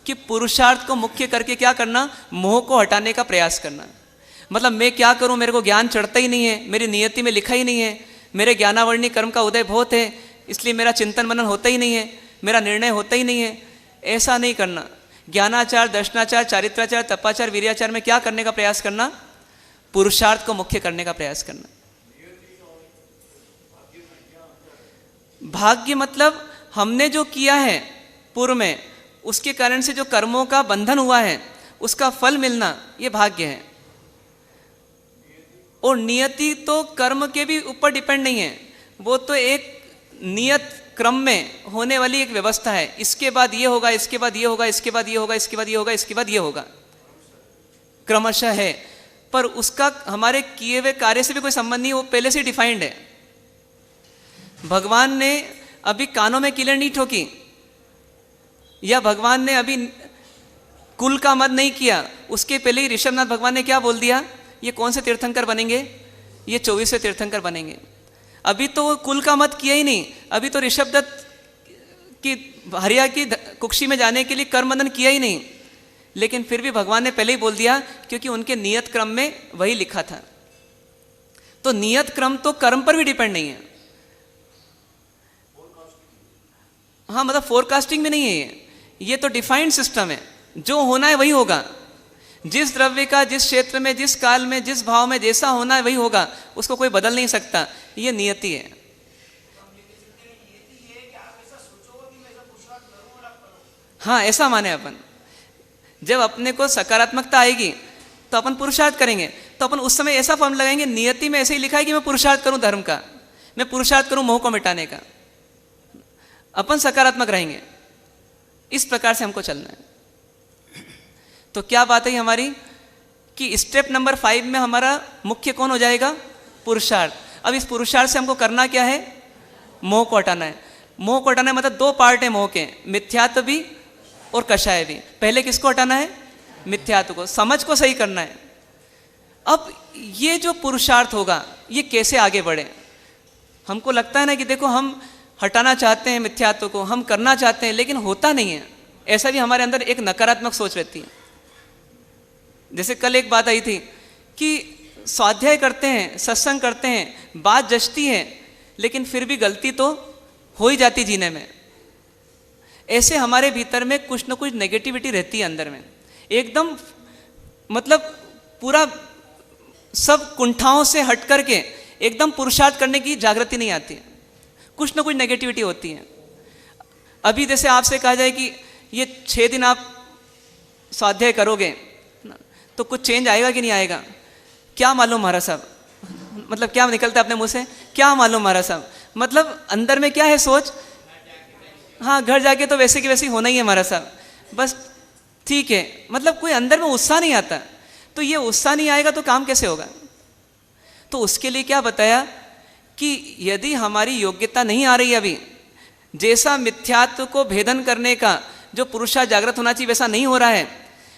कि पुरुषार्थ को मुख्य करके क्या करना, मोह को हटाने का प्रयास करना। मतलब मैं क्या करूं, मेरे को ज्ञान चढ़ता ही नहीं है, मेरी नियति में लिखा ही नहीं है, मेरे ज्ञानावर्णी कर्म का उदय बहुत है, इसलिए मेरा चिंतन मनन होता ही नहीं है, मेरा निर्णय होता ही नहीं है। ऐसा नहीं करना। ज्ञानाचार, दर्शनाचार, चारित्राचार, तपाचार, वीर्याचार में क्या करने का प्रयास करना, पुरुषार्थ को मुख्य करने का प्रयास करना। भाग्य मतलब हमने जो किया है पूर्व में, उसके कारण से जो कर्मों का बंधन हुआ है उसका फल मिलना, ये भाग्य है। और नियति तो कर्म के भी ऊपर डिपेंड नहीं है, वो तो एक नियत क्रम में होने वाली एक व्यवस्था है। इसके बाद ये होगा, इसके बाद ये होगा, इसके बाद ये होगा, इसके बाद ये होगा, इसके बाद ये होगा, क्रमशः है। पर उसका हमारे किए हुए कार्य से भी कोई संबंध नहीं, वो पहले से डिफाइंड है। भगवान ने अभी कानों में कीलें नहीं ठोकी, या भगवान ने अभी कुल का मद नहीं किया, उसके पहले ही ऋषभनाथ भगवान ने क्या बोल दिया, ये कौन से तीर्थंकर बनेंगे, ये 24वें तीर्थंकर बनेंगे। अभी तो वो कुल का मत किया ही नहीं, अभी तो ऋषभदत्त की हरिया की कुक्षी में जाने के लिए कर्मबंधन किया ही नहीं, लेकिन फिर भी भगवान ने पहले ही बोल दिया, क्योंकि उनके नियत क्रम में वही लिखा था। तो नियत क्रम तो कर्म पर भी डिपेंड नहीं है। हाँ, मतलब फोरकास्टिंग में नहीं है ये तो डिफाइंड सिस्टम है, जो होना है वही होगा। जिस द्रव्य का जिस क्षेत्र में, जिस काल में, जिस भाव में जैसा होना है वही होगा, उसको कोई बदल नहीं सकता, ये नियति है। हाँ, ऐसा माने अपन। जब अपने को सकारात्मकता आएगी तो अपन पुरुषार्थ करेंगे, तो अपन उस समय ऐसा फॉर्म लगाएंगे, नियति में ऐसे ही लिखा है कि मैं पुरुषार्थ करूं धर्म का, मैं पुरुषार्थ करूं मोह को मिटाने का। अपन सकारात्मक रहेंगे, इस प्रकार से हमको चलना है। तो क्या बात है हमारी, कि स्टेप नंबर 5 में हमारा मुख्य कौन हो जाएगा, पुरुषार्थ। अब इस पुरुषार्थ से हमको करना क्या है, मोह को हटाना है। मोह को हटाना है मतलब 2 पार्ट है मोह के, मिथ्यात्व भी और कषाय भी। पहले किसको हटाना है, मिथ्यात्व को, समझ को सही करना है। अब ये जो पुरुषार्थ होगा ये कैसे आगे बढ़े। हमको लगता है ना कि देखो हम हटाना चाहते हैं मिथ्यात्व को, हम करना चाहते हैं, लेकिन होता नहीं है। ऐसा भी हमारे अंदर एक नकारात्मक सोच रहती है। जैसे कल एक बात आई थी कि स्वाध्याय करते हैं, सत्संग करते हैं, बात जचती है, लेकिन फिर भी गलती तो हो ही जाती जीने में। ऐसे हमारे भीतर में कुछ न कुछ नेगेटिविटी रहती है अंदर में, एकदम मतलब पूरा सब कुंठाओं से हट करके एकदम पुरुषार्थ करने की जागृति नहीं आती है, कुछ न कुछ नेगेटिविटी होती है। अभी जैसे आपसे कहा जाए कि ये 6 दिन आप स्वाध्याय करोगे तो कुछ चेंज आएगा कि नहीं आएगा, क्या मालूम महाराज साहब, मतलब क्या निकलता है अपने मुंह से, क्या मालूम महाराज साहब, मतलब अंदर में क्या है सोच, हाँ घर जाके तो वैसे की वैसी होना ही है महाराज साहब, बस ठीक है, मतलब कोई अंदर में उत्साह नहीं आता। तो ये उत्साह नहीं आएगा तो काम कैसे होगा। तो उसके लिए क्या बताया कि यदि हमारी योग्यता नहीं आ रही अभी, जैसा मिथ्यात्व को भेदन करने का जो पुरुषा जागृत होना चाहिए वैसा नहीं हो रहा है,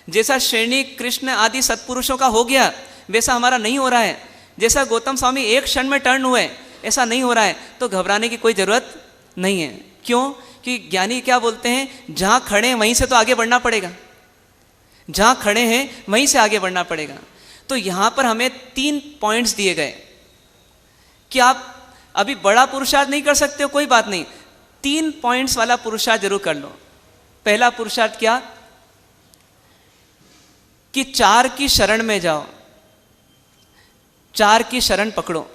जैसा श्रेणी कृष्ण आदि सत्पुरुषों का हो गया वैसा हमारा नहीं हो रहा है, जैसा गौतम स्वामी एक क्षण में टर्न हुए ऐसा नहीं हो रहा है तो घबराने की कोई ज़रूरत नहीं है। क्यों? कि ज्ञानी क्या बोलते हैं, जहाँ खड़े हैं वहीं से तो आगे बढ़ना पड़ेगा, जहाँ खड़े हैं वहीं से आगे बढ़ना पड़ेगा। तो यहाँ पर हमें 3 पॉइंट्स दिए गए कि आप अभी बड़ा पुरुषार्थ नहीं कर सकते हो, कोई बात नहीं, 3 पॉइंट्स वाला पुरुषार्थ जरूर कर लो। पहला पुरुषार्थ क्या? कि 4 की शरण में जाओ, 4 की शरण पकड़ो।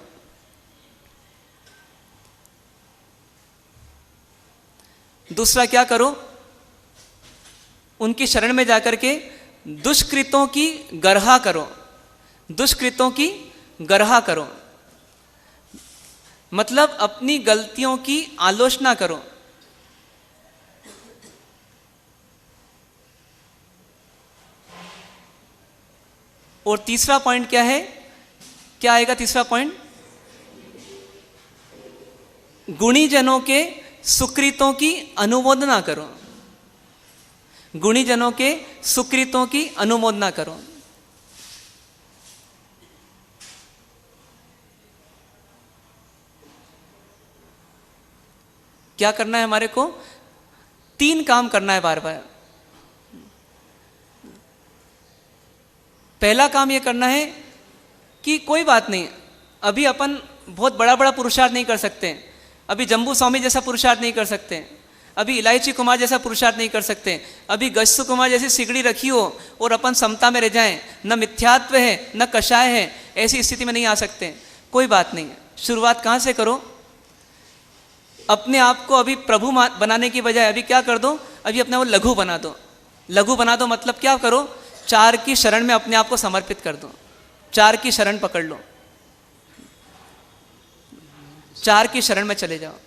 दूसरा क्या करो? उनकी शरण में जाकर के दुष्कृतों की गरहा करो, दुष्कृतों की गरहा करो, मतलब अपनी गलतियों की आलोचना करो। और तीसरा पॉइंट क्या है? क्या आएगा तीसरा पॉइंट? गुणी जनों के सुकृतों की अनुमोदना करो, गुणी जनों के सुकृतों की अनुमोदना करो। क्या करना है हमारे को? 3 काम करना है बार बार। पहला काम यह करना है कि कोई बात नहीं, अभी अपन बहुत बड़ा बड़ा पुरुषार्थ नहीं कर सकते, अभी जम्बू स्वामी जैसा पुरुषार्थ नहीं कर सकते, अभी इलायची कुमार जैसा पुरुषार्थ नहीं कर सकते, अभी गस्सु कुमार जैसी सिगड़ी रखी हो और अपन समता में रह जाएं, न मिथ्यात्व है न कषाय है, ऐसी स्थिति में नहीं आ सकते। कोई बात नहीं, शुरुआत कहाँ से करो? अपने आप को अभी प्रभु बनाने की बजाय अभी क्या कर दो, अभी अपने को लघु बना दो। लघु बना दो मतलब क्या करो? 4 की शरण में अपने आप को समर्पित कर दो, 4 की शरण पकड़ लो, 4 की शरण में चले जाओ।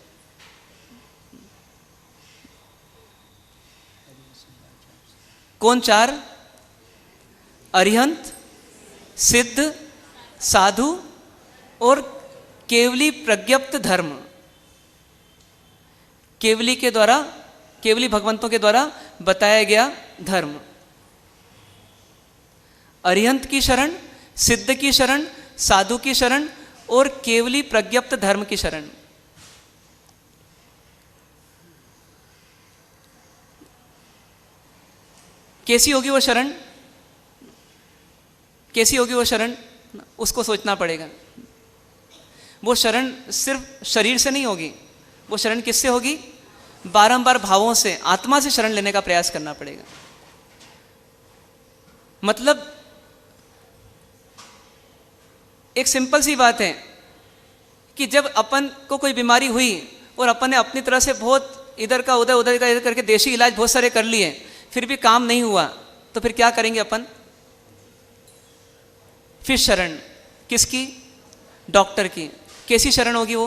कौन 4? अरिहंत, सिद्ध, साधु और केवली प्रज्ञप्त धर्म। केवली के द्वारा, केवली भगवंतों के द्वारा बताया गया धर्म। अरिहंत की शरण, सिद्ध की शरण, साधु की शरण और केवली प्रज्ञप्त धर्म की शरण। कैसी होगी वो शरण? कैसी होगी वो शरण? उसको सोचना पड़ेगा। वो शरण सिर्फ शरीर से नहीं होगी, वो शरण किससे होगी? बारंबार भावों से, आत्मा से शरण लेने का प्रयास करना पड़ेगा। मतलब एक सिंपल सी बात है कि जब अपन को कोई बीमारी हुई और अपन ने अपनी तरह से बहुत इधर का उधर, उधर का इधर करके देशी इलाज बहुत सारे कर लिए, फिर भी काम नहीं हुआ, तो फिर क्या करेंगे अपन? फिर शरण किसकी? डॉक्टर की। कैसी शरण होगी वो?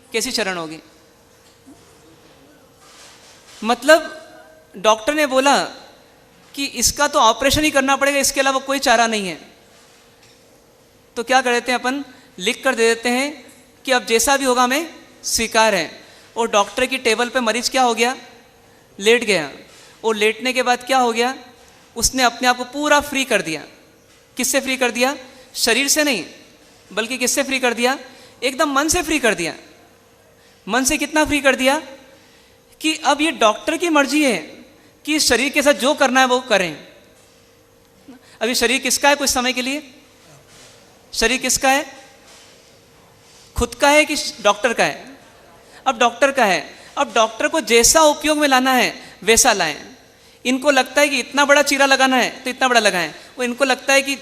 कैसी शरण होगी? मतलब डॉक्टर ने बोला कि इसका तो ऑपरेशन ही करना पड़ेगा, इसके अलावा कोई चारा नहीं है, तो क्या कर देते हैं अपन? लिख कर दे देते हैं कि अब जैसा भी होगा हमें स्वीकार है। और डॉक्टर की टेबल पे मरीज क्या हो गया? लेट गया। और लेटने के बाद क्या हो गया? उसने अपने आप को पूरा फ्री कर दिया। किससे फ्री कर दिया? शरीर से नहीं, बल्कि किससे फ्री कर दिया? एकदम मन से फ्री कर दिया। मन से कितना फ्री कर दिया कि अब ये डॉक्टर की मर्जी है कि शरीर के साथ जो करना है वो करें। अभी शरीर किसका है? कुछ समय के लिए शरीर किसका है? खुद का है कि डॉक्टर का है? अब डॉक्टर का है। अब डॉक्टर को जैसा उपयोग में लाना है वैसा लाएं। इनको लगता है कि इतना बड़ा चीरा लगाना है तो इतना बड़ा लगाएं, वो इनको लगता है कि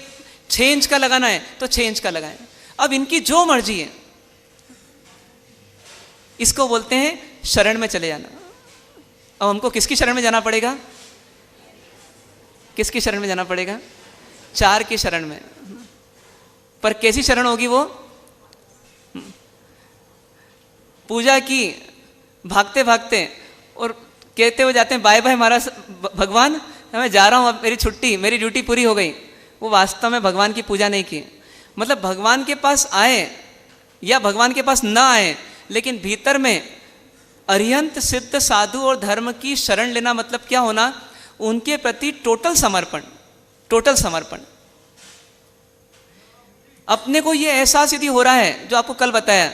6 इंच का लगाना है तो 6 इंच का लगाएं। अब इनकी जो मर्जी है, इसको बोलते हैं शरण में चले जाना। अब हमको किसकी शरण में जाना पड़ेगा? किसकी शरण में जाना पड़ेगा? 4 की शरण में। पर कैसी शरण होगी वो? पूजा की, भागते भागते और कहते हुए जाते हैं बाय बाय महाराज भगवान, मैं जा रहा हूँ, अब मेरी छुट्टी, मेरी ड्यूटी पूरी हो गई। वो वास्तव में भगवान की पूजा नहीं की। मतलब भगवान के पास आए या भगवान के पास ना आए, लेकिन भीतर में अरिहंत, सिद्ध, साधु और धर्म की शरण लेना मतलब क्या होना? उनके प्रति टोटल समर्पण। टोटल समर्पण। अपने को ये एहसास यदि हो रहा है, जो आपको कल बताया,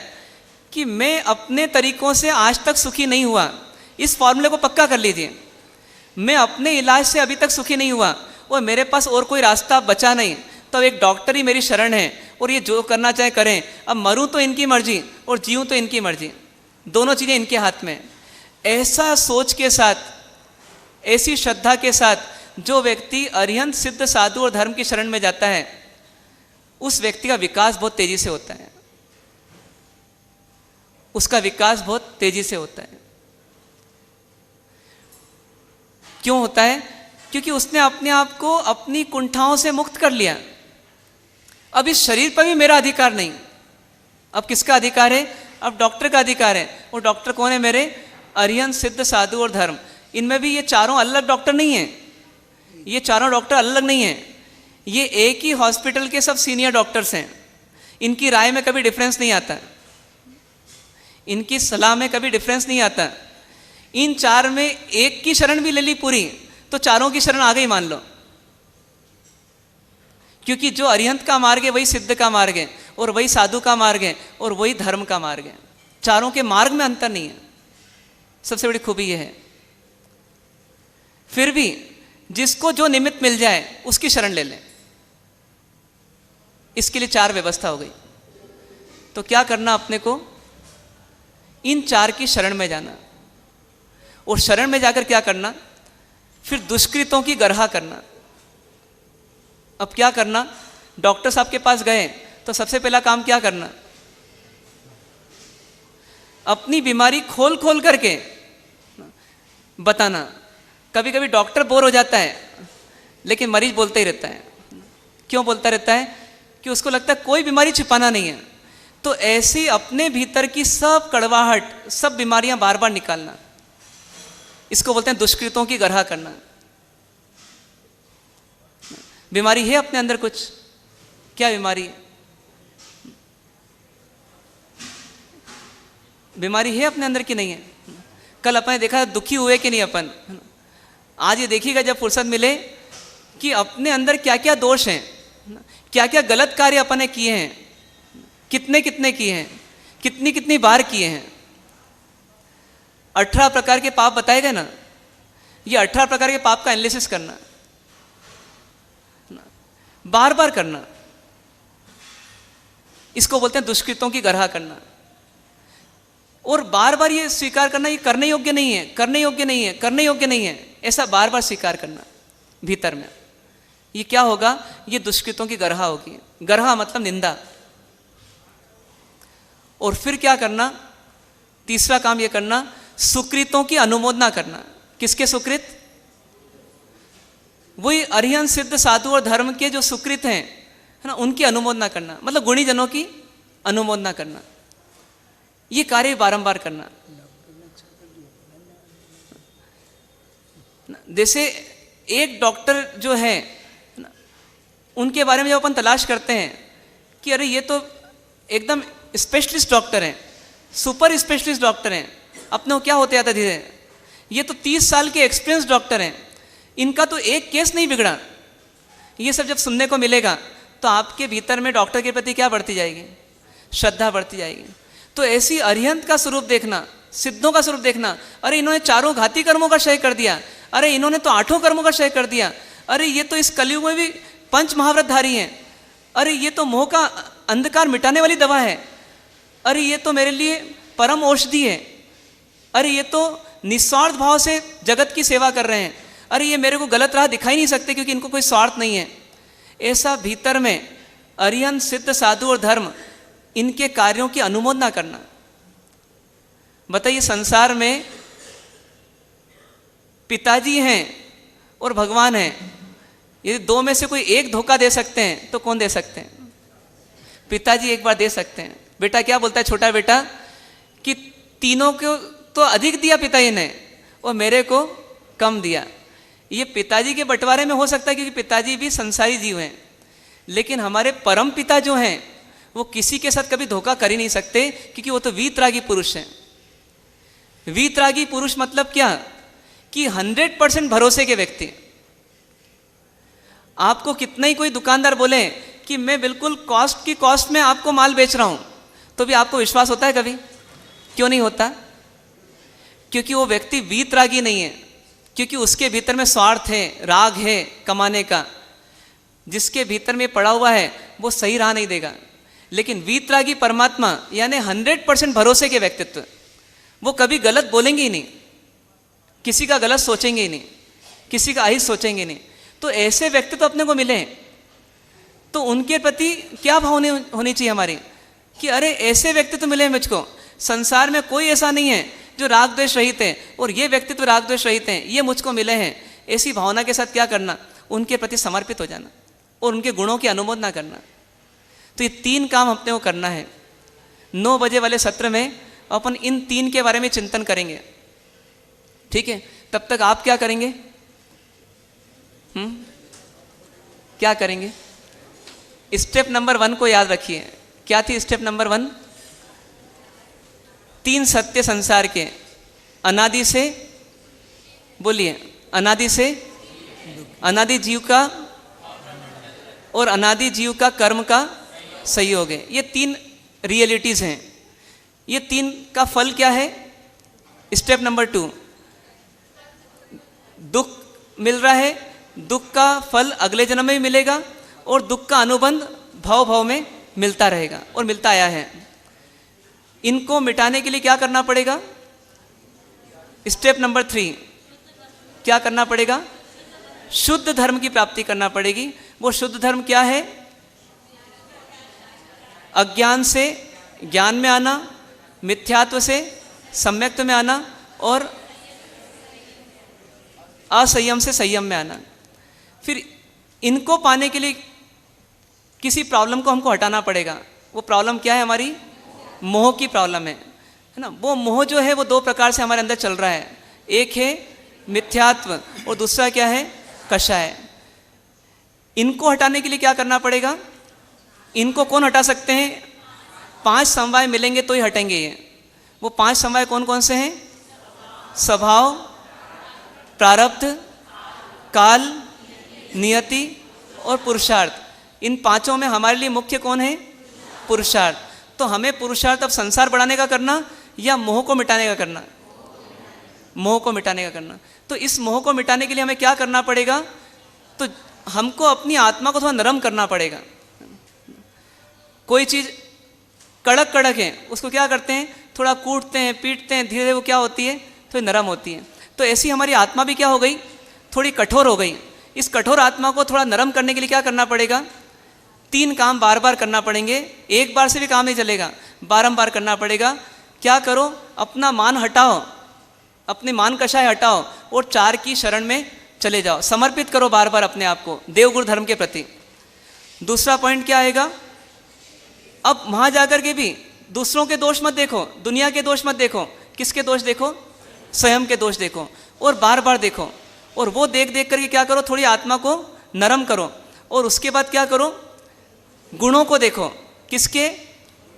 कि मैं अपने तरीकों से आज तक सुखी नहीं हुआ, इस फॉर्मूले को पक्का कर लीजिए। मैं अपने इलाज से अभी तक सुखी नहीं हुआ और मेरे पास और कोई रास्ता बचा नहीं, तो एक डॉक्टर ही मेरी शरण है और ये जो करना चाहे करें। अब मरूं तो इनकी मर्जी और जीऊं तो इनकी मर्जी, दोनों चीज़ें इनके हाथ में। ऐसा सोच के साथ, ऐसी श्रद्धा के साथ जो व्यक्ति अरिहंत सिद्ध साधु और धर्म की शरण में जाता है, उस व्यक्ति का विकास बहुत तेजी से होता है। उसका विकास बहुत तेजी से होता है। क्यों होता है? क्योंकि उसने अपने आप को अपनी कुंठाओं से मुक्त कर लिया। अब इस शरीर पर भी मेरा अधिकार नहीं। अब किसका अधिकार है? अब डॉक्टर का अधिकार है। और डॉक्टर कौन है मेरे? अरिहंत सिद्ध साधु और धर्म। इनमें भी ये चारों अलग डॉक्टर नहीं हैं। ये चारों डॉक्टर अलग नहीं हैं। ये एक ही हॉस्पिटल के सब सीनियर डॉक्टर्स हैं। इनकी राय में कभी डिफरेंस नहीं आता, इनकी सलाह में कभी डिफरेंस नहीं आता। इन चार में एक की शरण भी ले ली पूरी, तो चारों की शरण आ गई मान लो। क्योंकि जो अरिहंत का मार्ग है वही सिद्ध का मार्ग है, और वही साधु का मार्ग है, और वही धर्म का मार्ग है। चारों के मार्ग में अंतर नहीं है। सबसे बड़ी खूबी यह है। फिर भी जिसको जो निमित्त मिल जाए उसकी शरण ले लें। इसके लिए चार व्यवस्था हो गई। तो क्या करना अपने को? इन चार की शरण में जाना। और शरण में जाकर क्या करना? फिर दुष्कृतों की गरहा करना। अब क्या करना? डॉक्टर साहब के पास गए तो सबसे पहला काम क्या करना? अपनी बीमारी खोल खोल करके बताना। कभी कभी डॉक्टर बोर हो जाता है, लेकिन मरीज बोलता ही रहता है। क्यों बोलता रहता है? कि उसको लगता है कोई बीमारी छिपाना नहीं है। तो ऐसे अपने भीतर की सब कड़वाहट, सब बीमारियां बार बार निकालना, इसको बोलते हैं दुष्कृतों की गरहा करना। बीमारी है अपने अंदर कुछ? क्या बीमारी है? बीमारी है अपने अंदर की नहीं है? कल अपन ने देखा दुखी हुए कि नहीं अपन? आज ये देखिएगा जब फुर्सत मिले कि अपने अंदर क्या क्या दोष हैं, क्या क्या गलत कार्य अपन ने किए हैं, कितने कितने किए हैं, कितनी कितनी बार किए हैं। 18 प्रकार के पाप बताए गए ना। ये 18 प्रकार के पाप का एनालिसिस करना, बार बार करना, इसको बोलते हैं दुष्कृतों की गरहा करना। और बार बार ये स्वीकार करना, ये करने योग्य नहीं है, करने योग्य नहीं है, करने योग्य नहीं है, ऐसा बार बार स्वीकार करना भीतर में। ये क्या होगा? ये दुष्कृतों की गरहा होगी। गरहा मतलब निंदा। और फिर क्या करना? तीसरा काम ये करना, सुकृतों की अनुमोदना करना। किसके सुकृत? वही अरिहंत सिद्ध साधु और धर्म के जो सुकृत हैं, है ना, उनकी अनुमोदना करना। मतलब गुणी जनों की अनुमोदना करना। ये कार्य बारंबार करना। जैसे एक डॉक्टर जो है, उनके बारे में जब अपन तलाश करते हैं कि अरे ये तो एकदम स्पेशलिस्ट डॉक्टर हैं, सुपर स्पेशलिस्ट डॉक्टर हैं, अपने को क्या होते जाता धीरे, ये तो 30 साल के एक्सपीरियंस डॉक्टर हैं, इनका तो एक केस नहीं बिगड़ा। ये सब जब सुनने को मिलेगा तो आपके भीतर में डॉक्टर के प्रति क्या बढ़ती जाएगी? श्रद्धा बढ़ती जाएगी। तो ऐसी अरिहंत का स्वरूप देखना, सिद्धों का स्वरूप देखना। अरे इन्होंने चारों घाती कर्मों का क्षय कर दिया, अरे इन्होंने तो 8 कर्मों का क्षय कर दिया, अरे ये तो इस कलयुग में भी 5 महाव्रतधारी हैं, अरे ये तो मोह का अंधकार मिटाने वाली दवा है, अरे ये तो मेरे लिए परम औषधि है, अरे ये तो निस्वार्थ भाव से जगत की सेवा कर रहे हैं, अरे ये मेरे को गलत राह दिखाई नहीं सकते क्योंकि इनको कोई स्वार्थ नहीं है। ऐसा भीतर में अरिहंत सिद्ध साधु और धर्म, इनके कार्यों की अनुमोदना करना। बताइए, संसार में पिताजी हैं और भगवान हैं, यदि दो में से कोई एक धोखा दे सकते हैं तो कौन दे सकते हैं? पिताजी एक बार दे सकते हैं। बेटा क्या बोलता है छोटा बेटा कि तीनों को तो अधिक दिया पिताजी ने और मेरे को कम दिया। ये पिताजी के बंटवारे में हो सकता है क्योंकि पिताजी भी संसारी जीव हैं, लेकिन हमारे परम पिता जो हैं वो किसी के साथ कभी धोखा कर ही नहीं सकते क्योंकि वो तो वीतरागी पुरुष हैं। वीतरागी पुरुष मतलब क्या? कि 100% भरोसे के व्यक्ति। आपको कितना ही कोई दुकानदार बोले कि मैं बिल्कुल कॉस्ट की कॉस्ट में आपको माल बेच रहा हूं, तो भी आपको विश्वास होता है कभी? क्यों नहीं होता? क्योंकि वो व्यक्ति वीतरागी नहीं है, क्योंकि उसके भीतर में स्वार्थ है, राग है कमाने का। जिसके भीतर में पड़ा हुआ है वो सही राह नहीं देगा। लेकिन वीतरागी परमात्मा यानी 100% भरोसे के व्यक्तित्व, वो कभी गलत बोलेंगे ही नहीं, किसी का गलत सोचेंगे ही नहीं, किसी का अहित सोचेंगे नहीं। तो ऐसे व्यक्ति तो अपने को मिले हैं, तो उनके प्रति क्या भाव होनी चाहिए हमारी कि अरे ऐसे व्यक्ति तो मिले हैं मुझको, संसार में कोई ऐसा नहीं है जो राग द्वेष रहित है, और ये व्यक्ति तो राग द्वेष रहित हैं, ये मुझको मिले हैं। ऐसी भावना के साथ क्या करना, उनके प्रति समर्पित हो जाना और उनके गुणों की अनुमोदना करना। तो ये 3 काम अपने को करना है। 9 बजे वाले सत्र में अपन इन 3 के बारे में चिंतन करेंगे, ठीक है? तब तक आप क्या करेंगे? क्या करेंगे? स्टेप नंबर 1 को याद रखिए। क्या थी स्टेप नंबर 1? 3 सत्य संसार के, अनादि से, बोलिए, अनादि से, अनादि जीव का और अनादि जीव का कर्म का संयोग है। ये 3 रियलिटीज हैं। ये 3 का फल क्या है? स्टेप नंबर 2, दुख मिल रहा है, दुख का फल अगले जन्म में भी मिलेगा और दुख का अनुबंध भाव भाव में मिलता रहेगा और मिलता आया है। इनको मिटाने के लिए क्या करना पड़ेगा? स्टेप नंबर 3, क्या करना पड़ेगा? शुद्ध धर्म की प्राप्ति करना पड़ेगी। वो शुद्ध धर्म क्या है? अज्ञान से ज्ञान में आना, मिथ्यात्व से सम्यक्त्व में आना और असंयम से संयम में आना। फिर इनको पाने के लिए किसी प्रॉब्लम को हमको हटाना पड़ेगा। वो प्रॉब्लम क्या है? हमारी मोह की प्रॉब्लम है ना। वो मोह जो है वो 2 प्रकार से हमारे अंदर चल रहा है। एक है मिथ्यात्व और दूसरा क्या है? कषाय। इनको हटाने के लिए क्या करना पड़ेगा? इनको कौन हटा सकते हैं? 5 समवाय मिलेंगे तो ही हटेंगे ये। वो 5 समवाय कौन कौन से हैं? स्वभाव, प्रारब्ध, काल, नियति और पुरुषार्थ। इन 5 में हमारे लिए मुख्य कौन है? पुरुषार्थ। तो हमें पुरुषार्थ अब संसार बढ़ाने का करना या मोह को मिटाने का करना? मोह को मिटाने का करना। तो इस मोह को मिटाने के लिए हमें क्या करना पड़ेगा? तो हमको अपनी आत्मा को थोड़ा नरम करना पड़ेगा। कोई चीज़ कड़क कड़क है, उसको क्या करते हैं? थोड़ा कूटते हैं, पीटते हैं, धीरे धीरे वो क्या होती है? थोड़ी नरम होती है। तो ऐसी हमारी आत्मा भी क्या हो गई? थोड़ी कठोर हो गई। इस कठोर आत्मा को थोड़ा नरम करने के लिए क्या करना पड़ेगा? 3 काम बार बार करना पड़ेंगे। एक बार से भी काम नहीं चलेगा, बारंबार करना पड़ेगा। क्या करो? अपना मान हटाओ, अपने मान कषाय हटाओ और 4 की शरण में चले जाओ। समर्पित करो बार बार अपने आप को देवगुरु धर्म के प्रति। दूसरा पॉइंट क्या आएगा? अब वहाँ जाकर के भी दूसरों के दोष मत देखो, दुनिया के दोष मत देखो। किसके दोष देखो? स्वयं के दोष देखो और बार बार देखो। और वो देख देख करके क्या करो? थोड़ी आत्मा को नरम करो। और उसके बाद क्या करो? गुणों को देखो। किसके?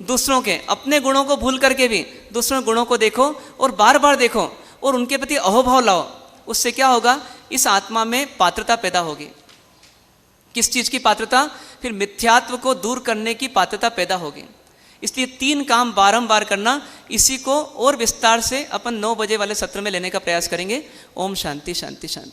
दूसरों के। अपने गुणों को भूल करके भी दूसरों के गुणों को देखो और बार बार देखो और उनके प्रति अहोभाव लाओ। उससे क्या होगा? इस आत्मा में पात्रता पैदा होगी। किस चीज़ की पात्रता? फिर मिथ्यात्व को दूर करने की पात्रता पैदा होगी। इसलिए 3 काम बारंबार करना। इसी को और विस्तार से अपन 9 बजे वाले सत्र में लेने का प्रयास करेंगे। ओम शांति शांति शांति।